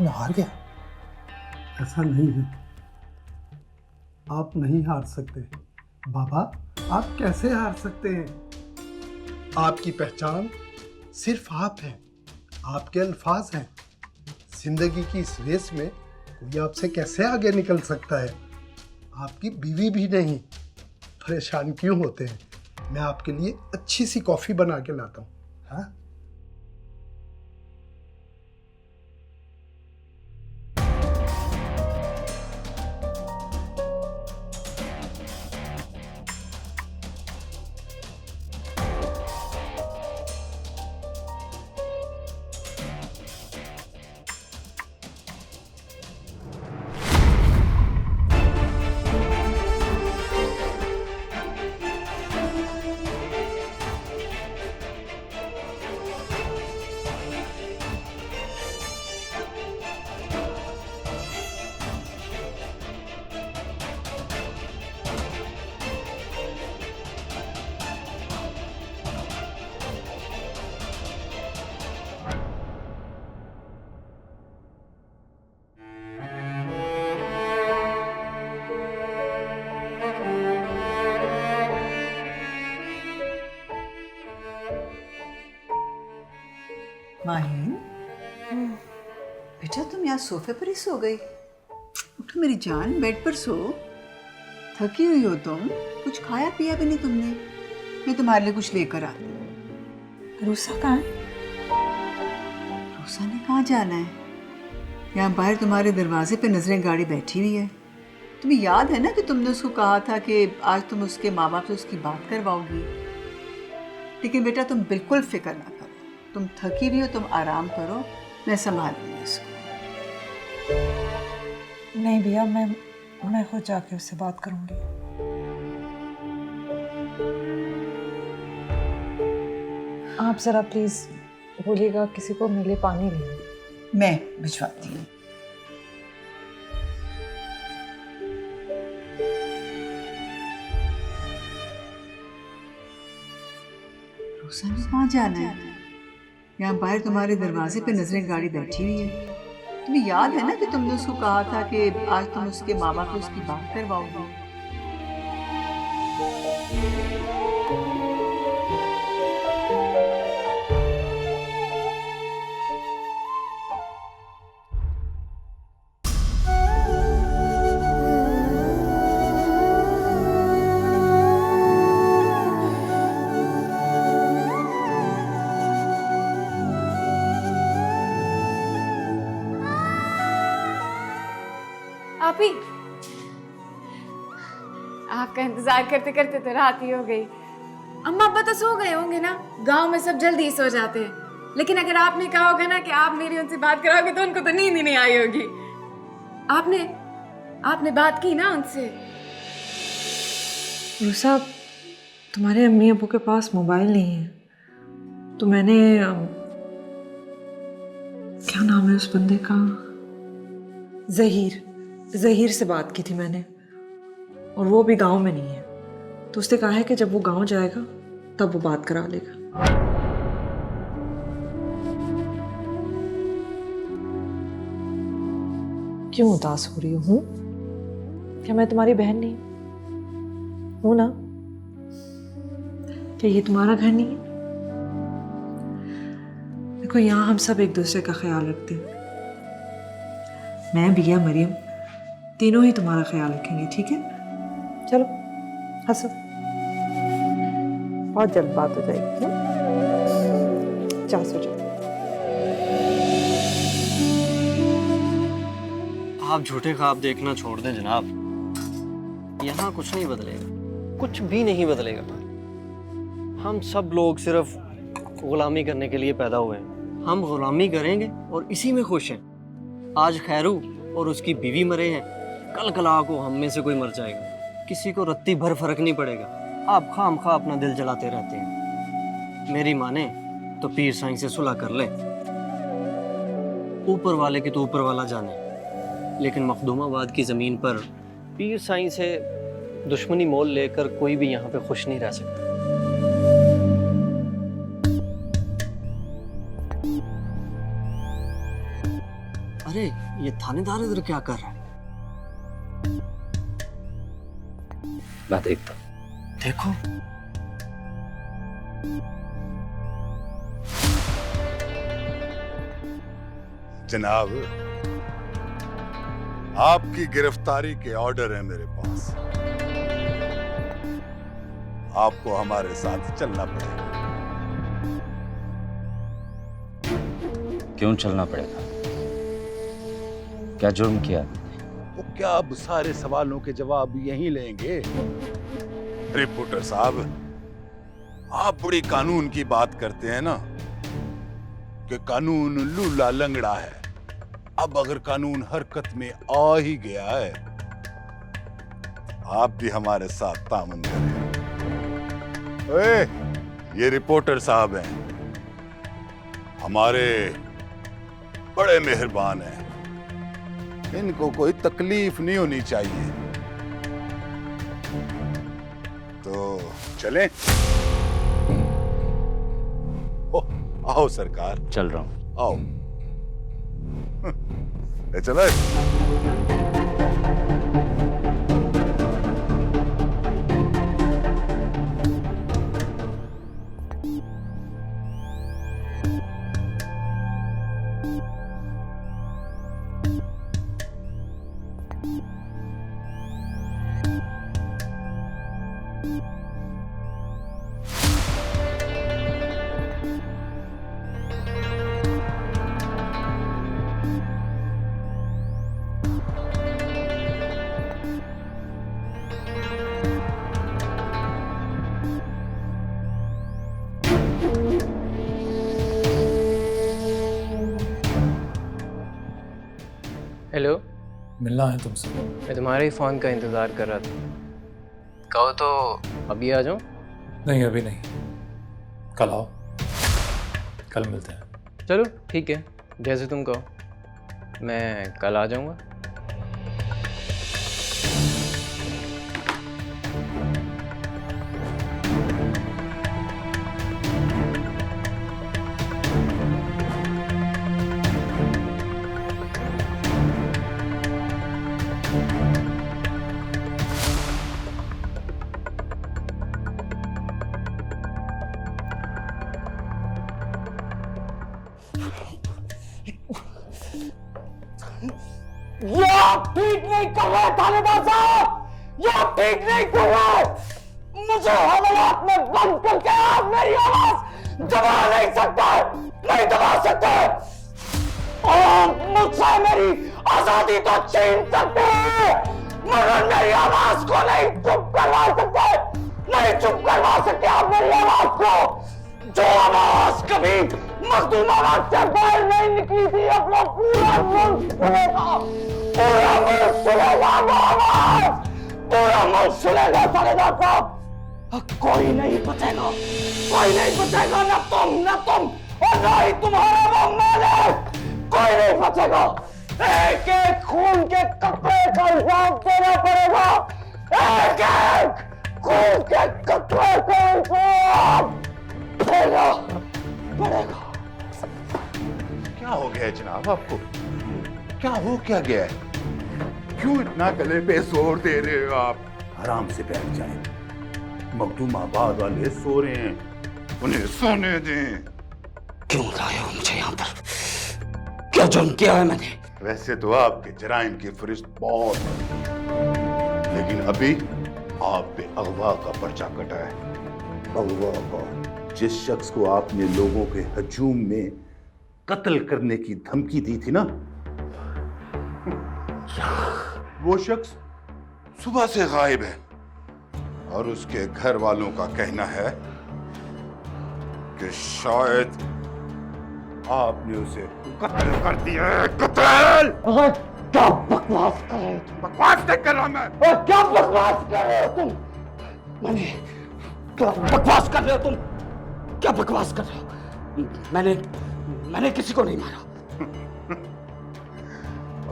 मैं हार गया? ऐसा नहीं है। आप नहीं हार सकते बाबा, आप कैसे हार सकते हैं? आपकी पहचान सिर्फ आप हैं, आपके अल्फाज हैं। जिंदगी की इस रेस में कोई आपसे कैसे आगे निकल सकता है? आपकी बीवी भी नहीं। परेशान क्यों होते हैं? मैं आपके लिए अच्छी सी कॉफी बना के लाता हूँ। हाँ, माहिन, बेटा तुम यहाँ सोफे पर ही सो गई? उठो मेरी जान, बेड पर सो। थकी हुई हो तुम, कुछ खाया पिया भी नहीं तुमने। मैं तुम्हारे लिए कुछ लेकर आती हूँ। रूसा कहाँ है? रूसा ने कहाँ जाना है? यहाँ बाहर तुम्हारे दरवाजे पे नजरें गाड़ी बैठी हुई है। तुम्हें याद है ना कि तुमने उसको कहा था कि आज तुम उसके माँ बाप से उसकी बात करवाओगी। लेकिन बेटा तुम बिल्कुल फिक्र ना करो, तुम थकी भी हो, तुम आराम करो, मैं संभाल लूँगी इसको। नहीं भैया, मैं खुद जाके उससे बात करूंगी। आप जरा प्लीज बोलिएगा किसी को मेरे लिए पानी ले। मैं भिजवाती हूँ। रोसा ने कहाँ जाना है? यहाँ बाहर तुम्हारे दरवाजे पे नजरें गाड़ी बैठी हुई है। तुम्हें याद है ना कि तुमने उसको कहा था कि आज तुम उसके माँ बाप से उसकी बात करवाओगी। आप ही, आपका इंतजार करते करते तो रात ही हो गई। अम्मा अब्बा तो सो गए होंगे ना, गांव में सब जल्दी ही सो जाते हैं। लेकिन अगर आपने कहा होगा ना कि आप मेरी उनसे बात कराओगे तो उनको तो नींद ही नहीं आई होगी। आपने बात की ना उनसे? रूसा, तुम्हारे अम्मी अब्बू के पास मोबाइल नहीं है, तो मैंने क्या नाम है उस बंदे का, ज़हीर से बात की थी मैंने, और वो भी गांव में नहीं है। तो उसने कहा है कि जब वो गांव जाएगा तब वो बात करा लेगा। क्यों उदास हो रही हूँ? क्या मैं तुम्हारी बहन नहीं हूँ ना? क्या ये तुम्हारा घर नहीं है? देखो, यहाँ हम सब एक दूसरे का ख्याल रखते हैं। मैं, बिया, मरियम तीनों ही तुम्हारा ख्याल रखेंगे, ठीक है? चलो हंसो, बहुत जल्द बात हो जाएगी। जा सो जाओ। आप झूठे ख्वाब देखना छोड़ दें जनाब। यहाँ कुछ नहीं बदलेगा, कुछ भी नहीं बदलेगा। हम सब लोग सिर्फ गुलामी करने के लिए पैदा हुए हैं। हम गुलामी करेंगे और इसी में खुश हैं। आज खैरू और उसकी बीवी मरे हैं, कल कला को हम में से कोई मर जाएगा। किसी को रत्ती भर फर्क नहीं पड़ेगा। आप खामखा अपना दिल जलाते रहते हैं। मेरी माने तो पीर साईं से सुलह कर ले। ऊपर वाले की तो ऊपर वाला जाने, लेकिन मखदूमाबाद की ज़मीन पर पीर साईं से दुश्मनी मोल लेकर कोई भी यहाँ पे खुश नहीं रह सकता। अरे ये थानेदार इधर क्या कर रहा है? मैं देखता हूं। देखो जनाब, आपकी गिरफ्तारी के ऑर्डर है मेरे पास। आपको हमारे साथ चलना पड़ेगा। क्यों चलना पड़ेगा? क्या जुर्म किया? वो क्या अब सारे सवालों के जवाब यहीं लेंगे? रिपोर्टर साहब, आप बड़ी कानून की बात करते हैं ना कि कानून लूला लंगड़ा है। अब अगर कानून हरकत में आ ही गया है, आप भी हमारे साथ तामुन करें। ओए, ये रिपोर्टर साहब हैं, हमारे बड़े मेहरबान हैं। इनको कोई तकलीफ नहीं होनी चाहिए। तो चलें? आओ सरकार। चल रहा हूं। आओ। चलो। हेलो, मिलना है तुमसे। मैं तुम्हारे ही फ़ोन का इंतज़ार कर रहा था। कहो तो अभी आ जाऊं? नहीं, अभी नहीं, कल आओ, कल मिलते हैं। चलो ठीक है, जैसे तुम कहो। मैं कल आ जाऊंगा। ये आप ठीक नहीं कर रहे थानेदार साहब, ये आप ठीक नहीं कर रहे। मुझे हवालात में बंद करके आप मेरी आवाज दबा नहीं सकते, नहीं दबा सकते। और मुझसे मेरी आजादी तो छीन सकते हैं, मगर मेरी आवाज को नहीं चुप करवा सकते, नहीं चुप करवा सकते आप मेरी आवाज को। जो आवाज कभी मखदूमाबाद से बाहर नहीं निकली थी, अपना पूरा मुल्क सुनेगा, पूरा मुल्क सुनेगा वो आवाज, पूरा मुल्क सुनेगा थानेदार साहब। कोई नहीं बचेगा, कोई नहीं बचेगा, न तुम और न ही तुम्हारा वो मालिक, कोई नहीं बचेगा। एक एक खून के कतरे का हिसाब देना पड़ेगा, एक एक खून के कतरे का हिसाब देना पड़ेगा। क्या हो गया है जनाब आपको? क्या हो क्या गया है? क्यों इतना गले पे जोर दे रहे हो आप? आराम से बैठ जाएं। मखदूमाबाद वाले सो रहे हैं, उन्हें सोने दें। क्यों लाए हो मुझे यहाँ पर? क्या जुर्म किया है मैंने? वैसे तो आपके जराइम की फरिश्त बहुत है, लेकिन अभी आप पे अगवा का पर्चा कटा है। अगवा का। जिस शख्स को आपने लोगों के हजूम में कत्ल करने की धमकी दी थी ना, वो शख्स सुबह से गायब है और उसके घर वालों का कहना है कि शायद आपने उसे कत्ल कर दिया है। कत्ल! क्या बकवास कर रहे हो तुम? बकवास नहीं कर रहा मैं। क्या बकवास कर रहे हो तुम? मैंने क्या बकवास कर रहे हो तुम? क्या बकवास कर रहे हो? मैंने किसी को नहीं मारा।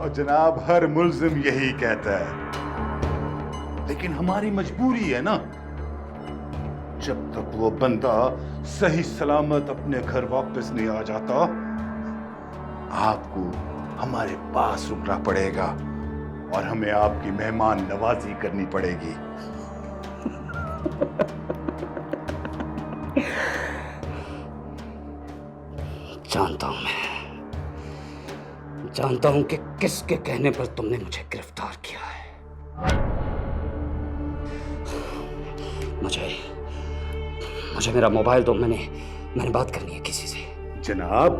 और जनाब, हर मुल्जिम यही कहता है, लेकिन हमारी मजबूरी है ना। जब तक वो बंदा सही सलामत अपने घर वापस नहीं आ जाता, आपको हमारे पास रुकना पड़ेगा और हमें आपकी मेहमान नवाजी करनी पड़ेगी। जानता हूं मैं, जानता हूं कि किसके कहने पर तुमने मुझे गिरफ्तार किया है। मुझे मेरा मोबाइल दो, मैंने बात करनी है किसी से। जनाब,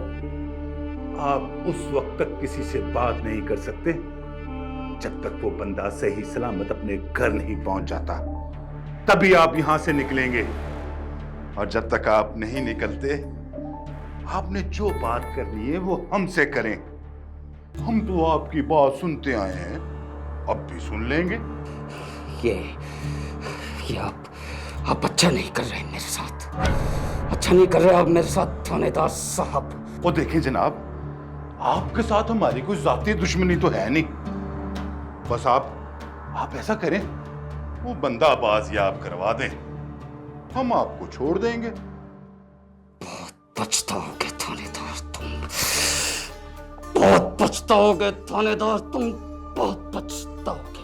आप उस वक्त तक किसी से बात नहीं कर सकते जब तक वो बंदा सही सलामत अपने घर नहीं पहुंच जाता। तभी आप यहां से निकलेंगे, और जब तक आप नहीं निकलते आपने जो बात करनी है वो हमसे करें। हम तो आपकी बात सुनते आए हैं, अब भी सुन लेंगे। ये आप अच्छा नहीं कर रहे मेरे साथ, अच्छा नहीं कर रहे आप मेरे साथ थानेदार साहब। वो देखें जनाब, आपके साथ हमारी कोई जाती दुश्मनी तो है नहीं। बस आप ऐसा करें, वो बंदा बाजियाब करवा दें, हम आपको छोड़ देंगे। बहुत पछताओगे थानेदार तुम, बहुत पछताओगे थानेदार तुम, बहुत पछताओगे।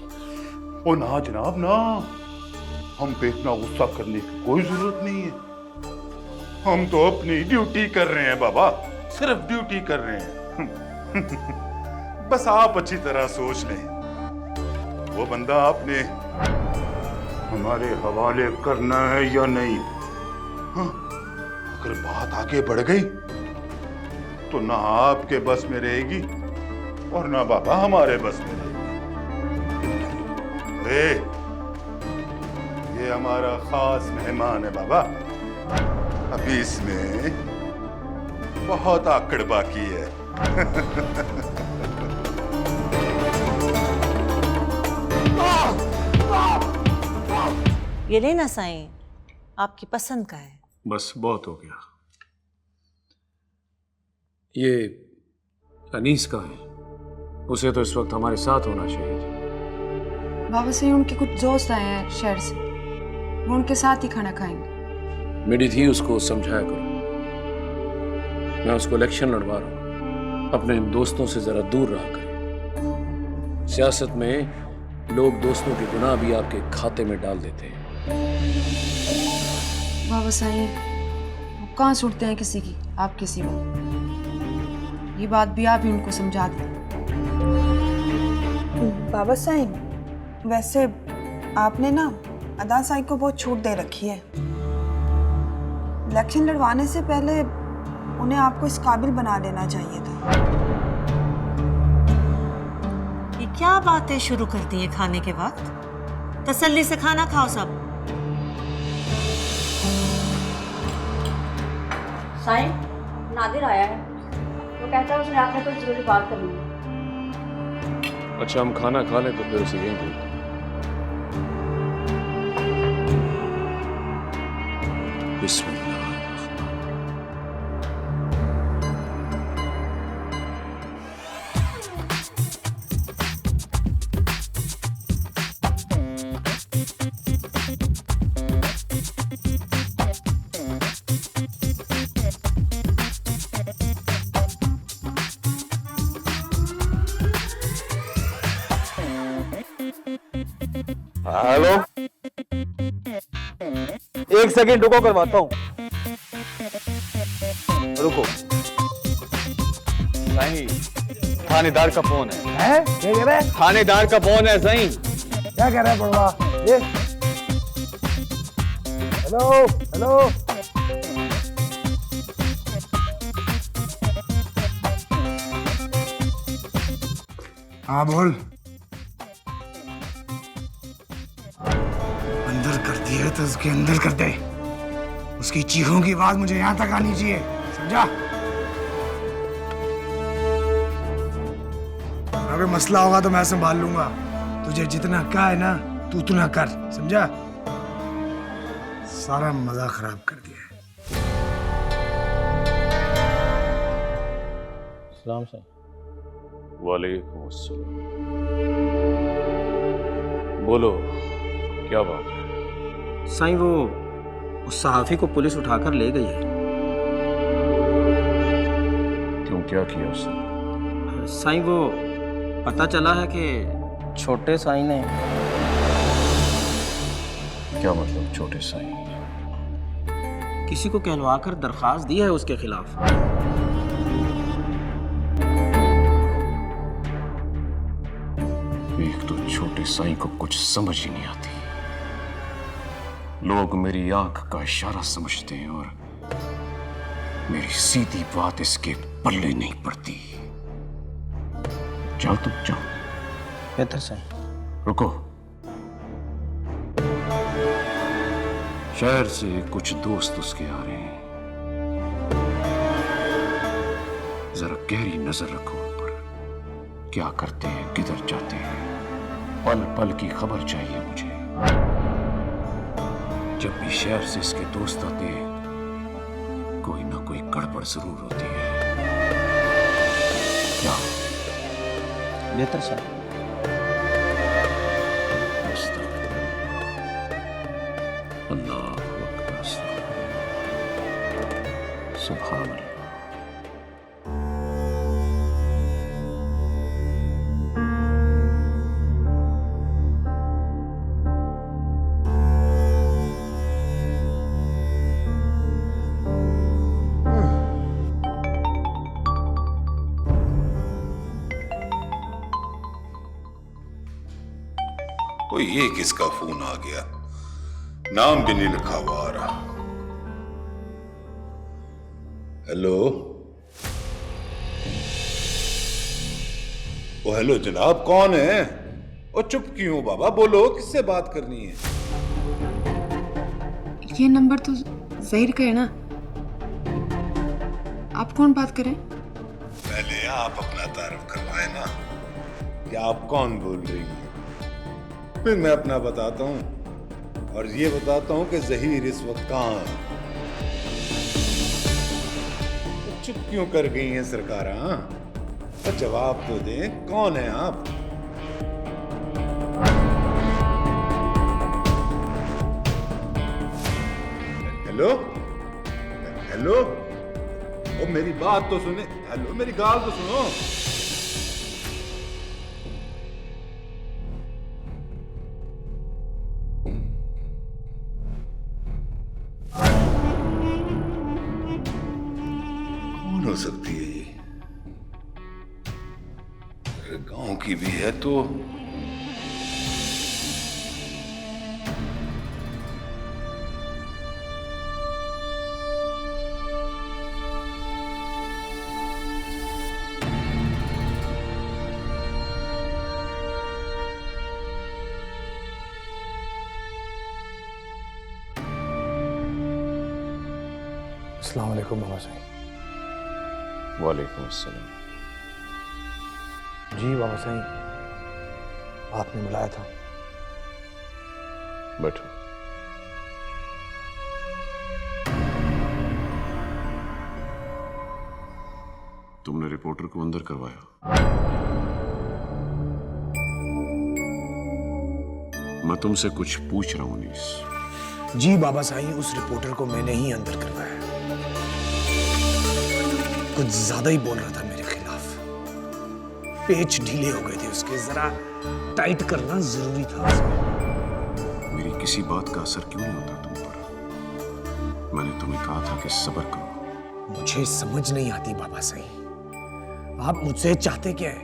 ओ ना जनाब ना, हम पे इतना गुस्सा करने की कोई जरूरत नहीं है। हम तो अपनी ड्यूटी कर रहे हैं बाबा, सिर्फ ड्यूटी कर रहे हैं। बस आप अच्छी तरह सोच लें, वो बंदा आपने हमारे हवाले करना है या नहीं। हाँ, अगर बात आगे बढ़ गई तो ना आपके बस में रहेगी और ना बाबा हमारे बस में रहेगी। ये हमारा खास मेहमान है बाबा, अभी इसमें बहुत आकड़ बाकी है। ये लेना साईं, आपकी पसंद का है। बस बहुत हो गया। ये अनीस का है, उसे तो इस वक्त हमारे साथ होना चाहिए। बाबा से उनके कुछ दोस्त आए हैं शहर से, वो उनके साथ ही खाना खाएंगे। मेरी थी, उसको समझाया करो। मैं उसको इलेक्शन लड़वा रहा हूं, अपने इन दोस्तों से जरा दूर रहा करें। सियासत में लोग दोस्तों के गुनाह भी आपके खाते में डाल देते हैं। बाबा साईं, वो कहाँ सुनते हैं किसी की, आप किसी को। ये बात भी आप ही उनको समझा दें। बाबा साईं, वैसे आपने ना अदा साईं को बहुत छूट दे रखी है। इलेक्शन लड़वाने से पहले उन्हें आपको इस काबिल बना देना चाहिए था। ये क्या बातें शुरू कर दी है खाने के वक्त? तसल्ली से खाना खाओ सब। साईं, नादिर आया है, वो कहता है उसने आपने कोई जरूरी बात करनी है। अच्छा, हम खाना खा लें तो फिर उसे यहीं भेज दो। बिस्मिल्लाह। हेलो, एक सेकंड रुको, करवाता हूँ। रुको। साईं, थानेदार का फोन है। हैं? क्या कह रहा है? थानेदार का फोन है साईं। क्या कह रहा है बड़वा? ये हेलो हेलो, हाँ बोल। अंदर कर दिया तो उसके अंदर कर दे। उसकी चीखों की आवाज मुझे यहां तक आनी चाहिए, समझा? अगर मसला होगा तो मैं संभाल लूंगा। तुझे जितना कहा है ना, तू उतना कर, समझा? सारा मजा खराब कर दिया है। सलाम साईं। वालेकुम अस्सलाम। बोलो, क्या बात है? साईं, वो उस सहाफी को पुलिस उठाकर ले गई है। क्यों, क्या किया उसने? साईं, वो पता चला है कि छोटे साईं ने क्या मतलब छोटे साईं? किसी को कहलवा कर दरखास्त दी है उसके खिलाफ। एक तो छोटे साईं को कुछ समझ ही नहीं आती। लोग मेरी आंख का इशारा समझते हैं और मेरी सीधी बात इसके पल्ले नहीं पड़ती। जाओ तुम जाओ। बेहतर साईं। रुको। शहर से कुछ दोस्त उसके आ रहे हैं। जरा गहरी नजर रखो उन पर। क्या करते हैं, किधर जाते हैं, पल पल की खबर चाहिए मुझे। जब भी शहर से इसके दोस्त आते हैं कोई ना कोई गड़बड़ जरूर होती है। क्या? बेहतर साईं। अल्लाह अकबर। सुभान अल्लाह। ओ ये किसका फोन आ गया? नाम भी नहीं लिखा हुआ आ रहा। हेलो। ओ हेलो जनाब, कौन है? ओ चुप क्यों हो बाबा, बोलो किससे बात करनी है? ये नंबर तो ज़हीर का है ना। आप कौन बात करें? पहले आप अपना तारुफ करवाए ना कि आप कौन बोल रही हैं, फिर मैं अपना बताता हूं और ये बताता हूं कि ज़हीर इस वक्त कहां है। तो चुप क्यों कर गई हैं सरकारा? तो जवाब तो दें, कौन है आप? हेलो हेलो, ओ मेरी बात तो सुने। हेलो, मेरी गाल तो सुनो। हो सकती है ये? अगर गांव की भी है तो अस्सलाम वालेकुम बाबा साईं। वालेकुम अस्सलाम। जी बाबा साईं, आपने बुलाया था। बैठो। तुमने रिपोर्टर को अंदर करवाया? मैं तुमसे कुछ पूछ रहा हूं नीस। जी बाबा साईं, उस रिपोर्टर को मैंने ही अंदर करवाया। कुछ ज्यादा ही बोल रहा था मेरे खिलाफ। पेच ढीले हो गए थे उसके, जरा टाइट करना जरूरी था उसमें। मेरी किसी बात का असर क्यों नहीं होता तुम पर? मैंने तुम्हें कहा था कि सब्र करो। मुझे समझ नहीं आती बाबा साईं, आप मुझसे चाहते क्या है?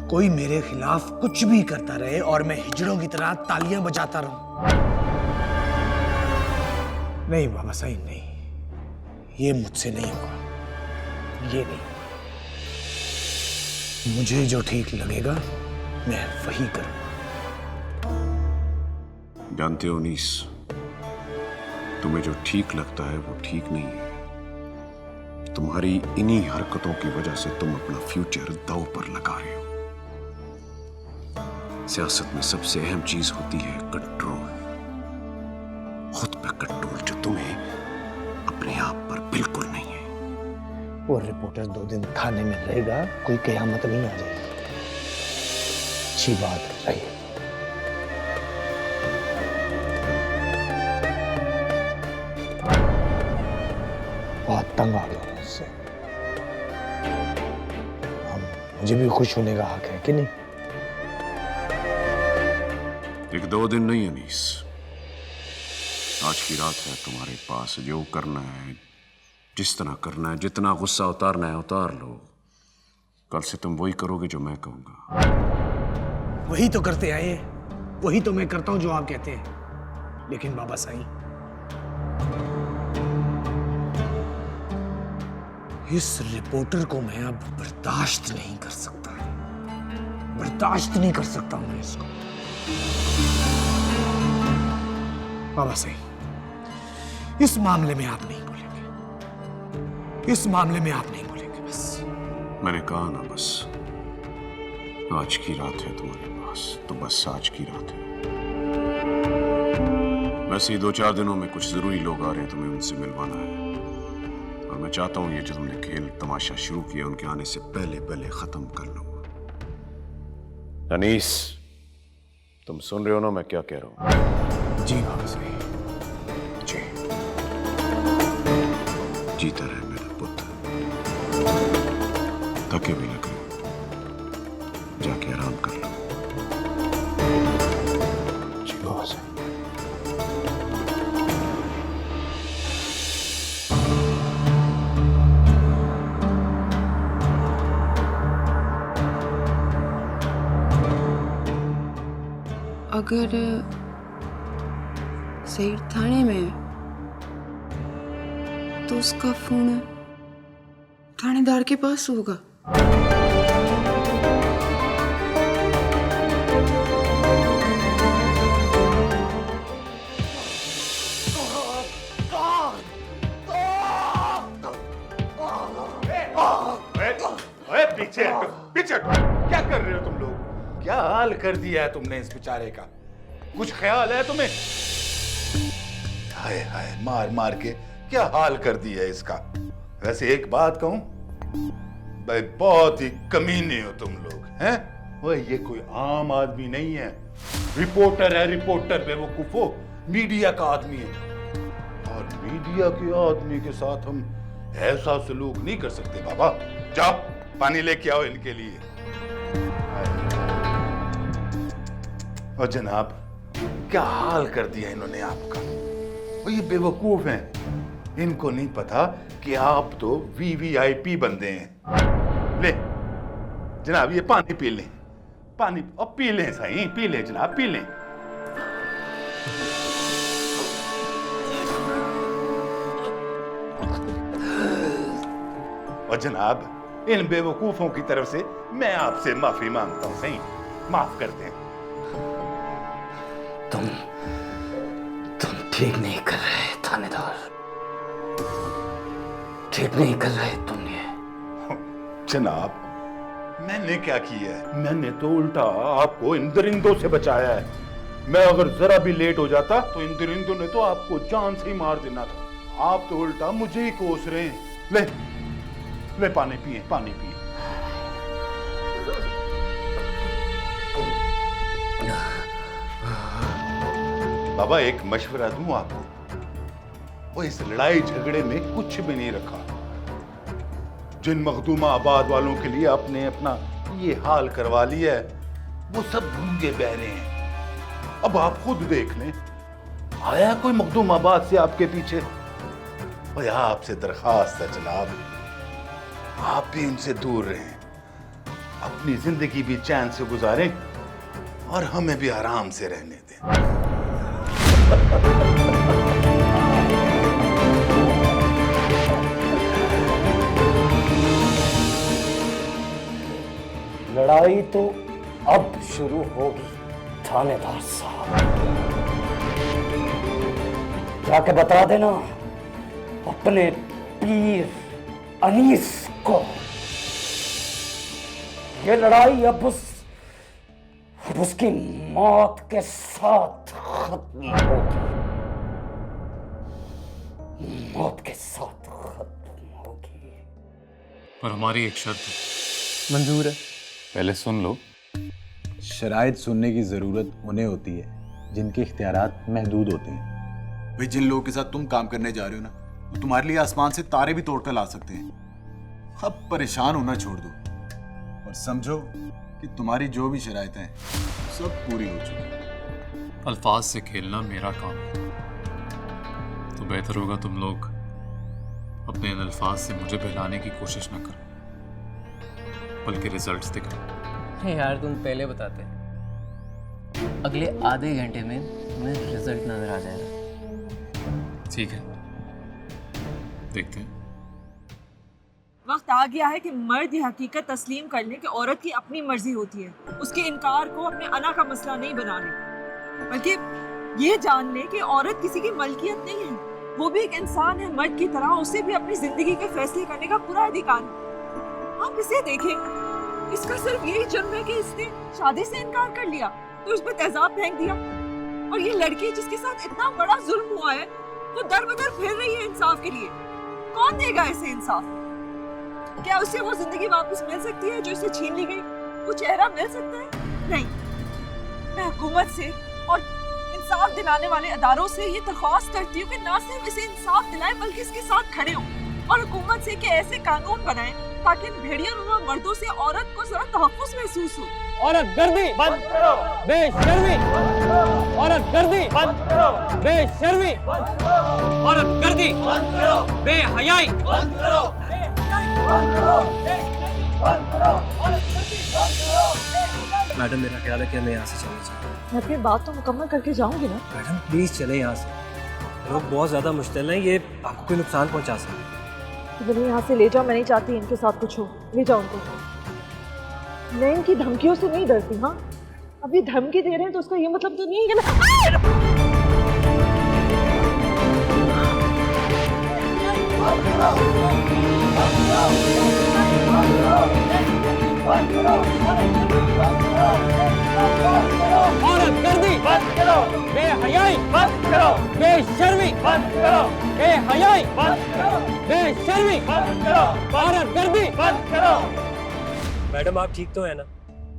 कोई मेरे खिलाफ कुछ भी करता रहे और मैं हिजड़ों की तरह तालियां बजाता रहूं? नहीं बाबा साईं, नहीं, ये मुझसे नहीं होगा। ये नहीं, मुझे जो ठीक लगेगा मैं वही करूंगा। जानते हो नीस, तुम्हें जो ठीक लगता है वो ठीक नहीं है। तुम्हारी इन्हीं हरकतों की वजह से तुम अपना फ्यूचर दांव पर लगा रहे हो। सियासत में सबसे अहम चीज होती है कंट्रोल, खुद पे कंट्रोल, जो तुम्हें अपने आप पर बिल्कुल नहीं है। वो रिपोर्टर 2 दिन थाने में रहेगा, कोई कयामत नहीं आ जाएगी। अच्छी बात है, रही। बहुत तंग आ गया मुझसे। मुझे भी खुश होने का हक है कि नहीं? 1-2 दिन नहीं अनीस, आज की रात है तुम्हारे पास, जो करना है, जिस तरह करना है, जितना गुस्सा उतारना है उतार लो। कल से तुम वही करोगे जो मैं कहूंगा। वही तो करते आए हैं, वही तो मैं करता हूं जो आप कहते हैं। लेकिन बाबा साईं, इस रिपोर्टर को मैं अब बर्दाश्त नहीं कर सकता, बर्दाश्त नहीं कर सकता मैं इसको। बाबा साईं, इस मामले में आप नहीं बोलेंगे, इस मामले में आप नहीं बोलेंगे। बस मैंने कहा ना, बस आज की रात है तुम्हारे पास, तो बस आज की रात है। वैसे ही 2-4 दिनों में कुछ जरूरी लोग आ रहे हैं, तुम्हें उनसे मिलवाना है। और मैं चाहता हूं ये जो तुमने खेल तमाशा शुरू किया, उनके आने से पहले पहले खत्म कर लो। अनीस, तुम सुन रहे हो ना मैं क्या कह रहा हूं? जी बाबा साईं, जी। जीता रहे मेरा पुत्र। थके भी लग रहे हो, जाके आराम कर लो। जी बाबा साईं। अगर सईद थाने में है तो उसका फोन थानेदार के पास होगा। पीछे हटो, पीछे हटो। क्या कर रहे हो तुम लोग? क्या हाल कर दिया है तुमने इस बेचारे का? कुछ ख्याल है तुम्हें? हाय हाय, मार मार के क्या हाल कर दिया है इसका। वैसे एक बात कहूं, भाई बहुत ही कमीने हो तुम लोग, हैं? वो ये कोई आम आदमी नहीं है, रिपोर्टर है, रिपोर्टर। बेवकूफो, मीडिया का आदमी है, और मीडिया के आदमी के साथ हम ऐसा सलूक नहीं कर सकते। बाबा जाओ, पानी लेके आओ इनके लिए। और जनाब, क्या हाल कर दिया इन्होंने आपका। और ये बेवकूफ हैं, इनको नहीं पता कि आप तो VVIP बंदे हैं। ले जनाब, ये पानी पी लें, पानी अब पी लें। सही, पी लें जनाब, पी लें। और जनाब, इन बेवकूफों की तरफ से मैं आपसे माफी मांगता हूं। सही, माफ कर दें। तुम ठीक नहीं कर रहे थानेदार, ठीक नहीं कर रहे तुमने। जनाब, मैंने क्या किया है? मैंने तो उल्टा आपको इन दरिंदों से बचाया है। मैं अगर जरा भी लेट हो जाता तो इन दरिंदों ने तो आपको जान से ही मार देना था। आप तो उल्टा मुझे ही कोस रहे हैं। ले ले, पानी पिए, पानी पिए। बाबा, एक मशवरा दूं आपको, वो इस लड़ाई झगड़े में कुछ भी नहीं रखा। जिन मखदूमा आबाद वालों के लिए आपने अपना ये हाल करवा लिया है, वो सब गूंगे बहरे हैं। अब आप खुद देख लें, आया कोई मखदूम आबाद से आपके पीछे? और आपसे दरखास्त है जनाब, आप भी इनसे दूर रहें, अपनी जिंदगी भी चैन से गुजारें और हमें भी आराम से रहने दें। लड़ाई तो अब शुरू होगी थानेदार साहब। जाके बता देना अपने पीर अनीस को, ये लड़ाई अब उसकी मौत के साथ खत्म होगी, मौत के साथ खत्म होगी। पर हमारी एक शर्त है। मंजूर है। पहले सुन लो। शराइत सुनने की जरूरत उन्हें होती है जिनके इख्तियारात महदूद होते हैं। भाई, जिन लोगों के साथ तुम काम करने जा रहे हो ना, वो तुम्हारे लिए आसमान से तारे भी तोड़कर ला सकते हैं। अब परेशान होना छोड़ दो और समझो कि तुम्हारी जो भी शराइतें हैं सब पूरी हो चुकी हैं। अल्फाज से खेलना मेरा काम है, तो बेहतर होगा तुम लोग अपने इन अल्फाज से मुझे बहलाने की कोशिश न करो, बल्कि रिजल्ट्स दिखाओ। अरे यार तुम पहले बताते, अगले आधे घंटे में तुम्हें रिजल्ट नजर आ जाएगा। ठीक है, देखते हैं। वक्त आ गया है कि मर्द ये हकीकत तस्लीम कर ले कि औरत की अपनी मर्जी होती है, उसके इनकार को अपने अना का मसला नहीं बना ले, बल्कि ये जान ले कि औरत किसी की मलकियत नहीं है, वो भी एक इंसान है मर्द की तरह, उसे भी अपनी जिंदगी के फैसले करने का पूरा अधिकार है। आप इसे देखें, इसका सिर्फ यही जुर्म है कि इसने शादी से इनकार कर लिया तो उस पर तेजाब फेंक दिया, और ये लड़की जिसके साथ इतना बड़ा जुर्म हुआ है वो दर बदर फिर रही है इंसाफ के लिए। कौन देगा ऐसे इंसाफ? क्या उसे वो जिंदगी वापस मिल सकती है जो इसे छीन ली गई? वो चेहरा मिल सकता है? नहीं। मैं हुकूमत से और इंसाफ दिलाने वाले अदारों से ये दरख्वास्त करती हूँ कि ना सिर्फ इसे इंसाफ दिलाएं बल्कि इसके साथ खड़े हों, और हुकूमत से कि ऐसे कानून बनाएं ताकि इन भेड़िया नुमा मर्दों से औरत को जरा तहफ्फुज़ महसूस हो। औरत गर्दी बंद करो, बेशर्मी। औरत गर्दी बंद करो, बेशर्मी। औरत गर्दी बंद करो, बेहयाई बंद करो, मैडम मेरा ख्याल है कि हमें यहाँ से चलना चाहिए। मैं अपनी बात तो मुकम्मल करके जाऊंगी ना। मैडम प्लीज चले यहाँ से, लोग बहुत ज्यादा मुश्किल हैं, ये आपको कोई नुकसान पहुँचा सकते हैं। मुझे यहाँ से ले जाओ, मैं नहीं चाहती इनके साथ कुछ हो। ले जाओ उनको। मैं इनकी धमकियों से नहीं डरती। हाँ, अभी धमकी दे रहे हैं तो उसका ये मतलब तो नहीं है कि औरत गर्दी बंद करो, बेहयाई बंद करो, बेशर्मी बंद करो, बेहयाई बंद करो, बेशर्मी बंद करो, औरत गर्दी बंद करो। मैडम आप ठीक तो है ना?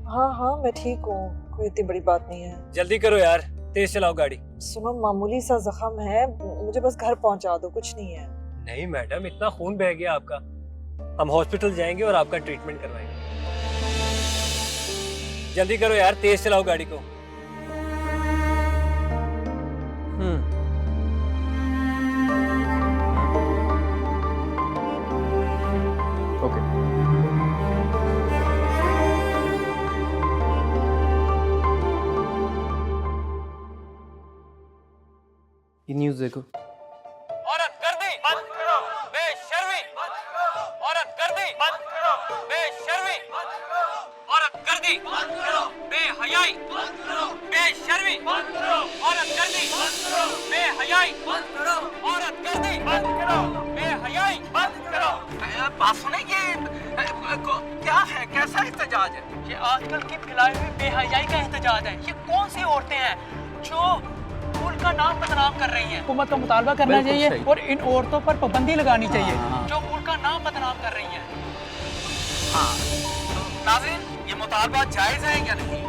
हाँ हाँ मैं ठीक हूँ, कोई इतनी बड़ी बात नहीं है। जल्दी करो यार, तेज चलाओ गाड़ी। सुनो, मामूली सा जख्म है, मुझे बस घर पहुँचा दो, कुछ नहीं है। नहीं मैडम, इतना खून बह गया आपका, हम हॉस्पिटल जाएंगे और आपका ट्रीटमेंट करवाएंगे। जल्दी करो यार, तेज चलाओ गाड़ी को। ओके। ये न्यूज़ देखो। औरत गर्दी बंद करो, बेशर्मी बंद करो, औरत गर्दी बंद करो, बेशर्मी बंद करो, औरत गर्दी बंद करो, बेहयाई बंद करो, बेशर्मी बंद करो, औरत गर्दी बंद करो, बेहयाई बंद करो, औरत गर्दी बंद करो, बेहयाई बंद करो। बात सुने, ये क्या है, कैसा एहतजाज है? ये आजकल की फैलाई हुई बेहयाई का एहतजाज है। ये कौन सी औरतें हैं जो मुल्क का नाम बदनाम कर रही हैं? हुकूमत का मुतालबा करना चाहिए और इन औरतों पर पाबंदी लगानी चाहिए जो मुल्क का नाम बदनाम कर रही हैं। हाँ, तो नाज़रीन, ये मुतालबा जायज़ है या नहीं,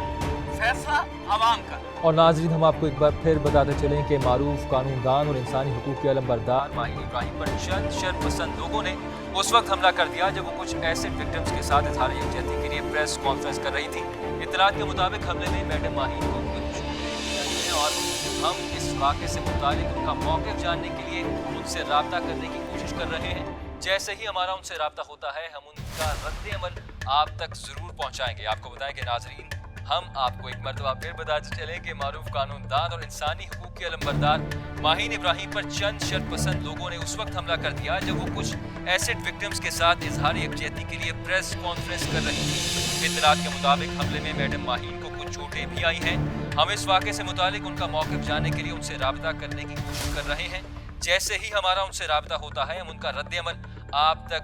फैसला अवाम का। और नाज़रीन, हम आपको एक बार फिर बताते चलें कि मारूफ कानूनदान और इंसानी हुकूक के अलमबरदार माहिन इब्राहिम पर चंद शर्पसंद लोगों ने उस वक्त हमला कर दिया जब वो कुछ ऐसे विक्टिम्स के साथ इज़हार यकजहती के लिए प्रेस कॉन्फ्रेंस कर रही थी। इत्तलात के मुताबिक हमले में मैडम माहिन को कुछ और हम इस वाक़े से मुतालिक उनका मौक़िफ़ जानने के लिए उनसे रब्ता करने की कोशिश कर रहे हैं। जैसे ही हमारा उनसे रब्ता होता है हम उनका रद्द अमल आप तक ज़रूर पहुँचाएँगे। आपको बताएं कि नाज़रीन, हम आपको एक मरतबा फिर बताते चलें कि मारूफ कानूनदान और इंसानी हुकूक के अलमबरदार माहिन इब्राहिम पर चंद शर्पसंद लोगों ने उस वक्त हमला कर दिया जब वो कुछ एसिड विक्टिम्स के साथ इजहार यकजहती के लिए प्रेस कॉन्फ्रेंस कर रही थी। इत्तलात के मुताबिक हमले में मैडम माहिन को कुछ चोटें भी आई हैं। हम इस वाक़े से मुतालिक उनका मौक़िफ़ जानने के लिए उनसे रब्ता करने की कोशिश कर रहे हैं। जैसे ही हमारा उनसे रब्ता होता है हम उनका रद्द अमल आप तक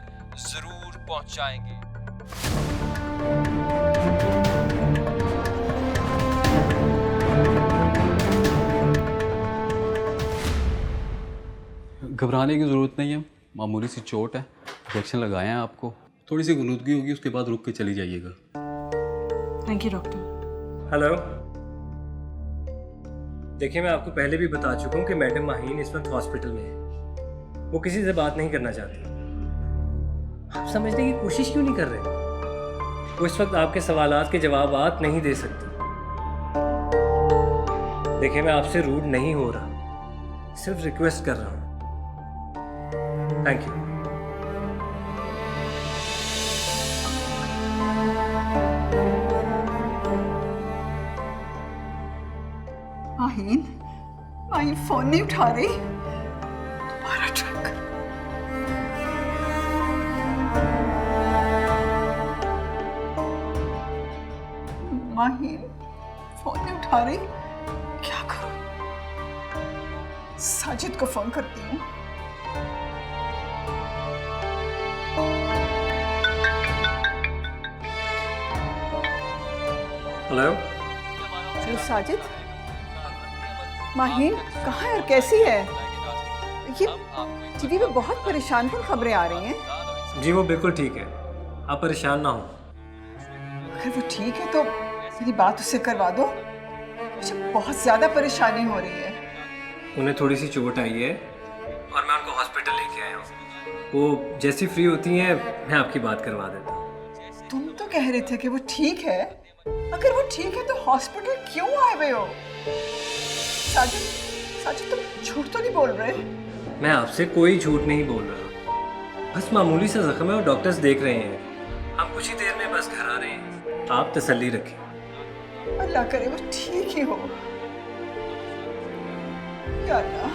ज़रूर पहुँचाएँगे। घबराने की ज़रूरत नहीं है, मामूली सी चोट है, इंजेक्शन लगाए हैं आपको, थोड़ी सी गलूदगी होगी, उसके बाद रुक के चली जाइएगा। Thank you doctor. हेलो, देखिए मैं आपको पहले भी बता चुका हूँ कि मैडम माहिन इस वक्त हॉस्पिटल में है, वो किसी से बात नहीं करना चाहती। आप समझने की कोशिश क्यों नहीं कर रहे? वो इस वक्त आपके सवालात के जवाब नहीं दे सकती। देखिए मैं आपसे रूड नहीं हो रहा, सिर्फ रिक्वेस्ट कर रहा हूँ। Thank you. Maheen, Maheen phone नहीं उठा रही। दोबारा ट्राई कर। माहीन फोन नहीं उठा रही, क्या करूं? साजिद को फोन करती हूँ। हेलो हेलो साजिद, माहीन कहाँ है और कैसी है? ये टीवी पे बहुत परेशान कुन खबरें आ रही हैं। जी वो बिल्कुल ठीक है, आप परेशान ना हो। अगर वो ठीक है तो मेरी बात उससे करवा दो, मुझे बहुत ज्यादा परेशानी हो रही है। उन्हें थोड़ी सी चोट आई है और मैं उनको हॉस्पिटल लेके आया हूँ। वो जैसी फ्री होती हैं मैं आपकी बात करवा देता हूँ। तुम तो कह रहे थे कि वो ठीक है, अगर वो ठीक है तो हॉस्पिटल क्यों आए हुए हो? साजिद, साजिद तुम झूठ तो नहीं बोल रहे? मैं आपसे कोई झूठ नहीं बोल रहा, बस मामूली सा जख्म है और डॉक्टर्स देख रहे हैं। हम कुछ ही देर में बस घर आ रहे हैं, आप तसल्ली रखें। अल्लाह करे वो ठीक ही हो। या अल्लाह,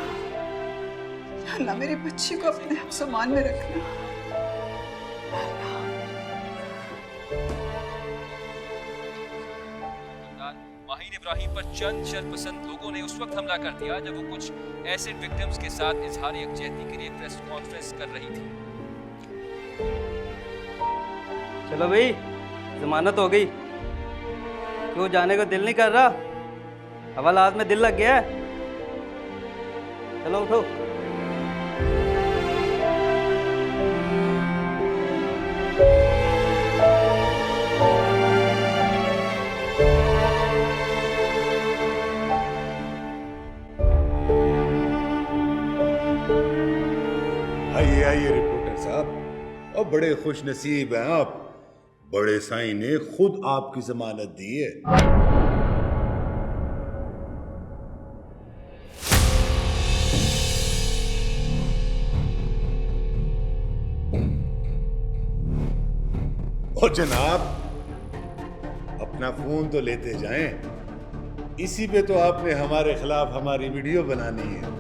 या अल्लाह मेरी बच्ची को अपने हिफ्ज़-ओ-मान में रखना। माहीन इब्राहिम पर चंद शरपसंद लोगों ने उस वक्त हमला कर दिया जब वो कुछ एसिड विक्टिम्स के साथ इजहार यकजहती के लिए प्रेस कॉन्फ्रेंस कर रही थी। चलो भाई, जमानत हो गई। क्यों जाने को दिल नहीं कर रहा? हवालात में दिल लग गया है। चलो उठो। आइए आइए रिपोर्टर साहब, और बड़े खुश नसीब हैं आप। बड़े साईं ने खुद आपकी जमानत दी है। और जनाब, अपना फोन तो लेते जाएं। इसी पे तो आपने हमारे खिलाफ हमारी वीडियो बनानी है।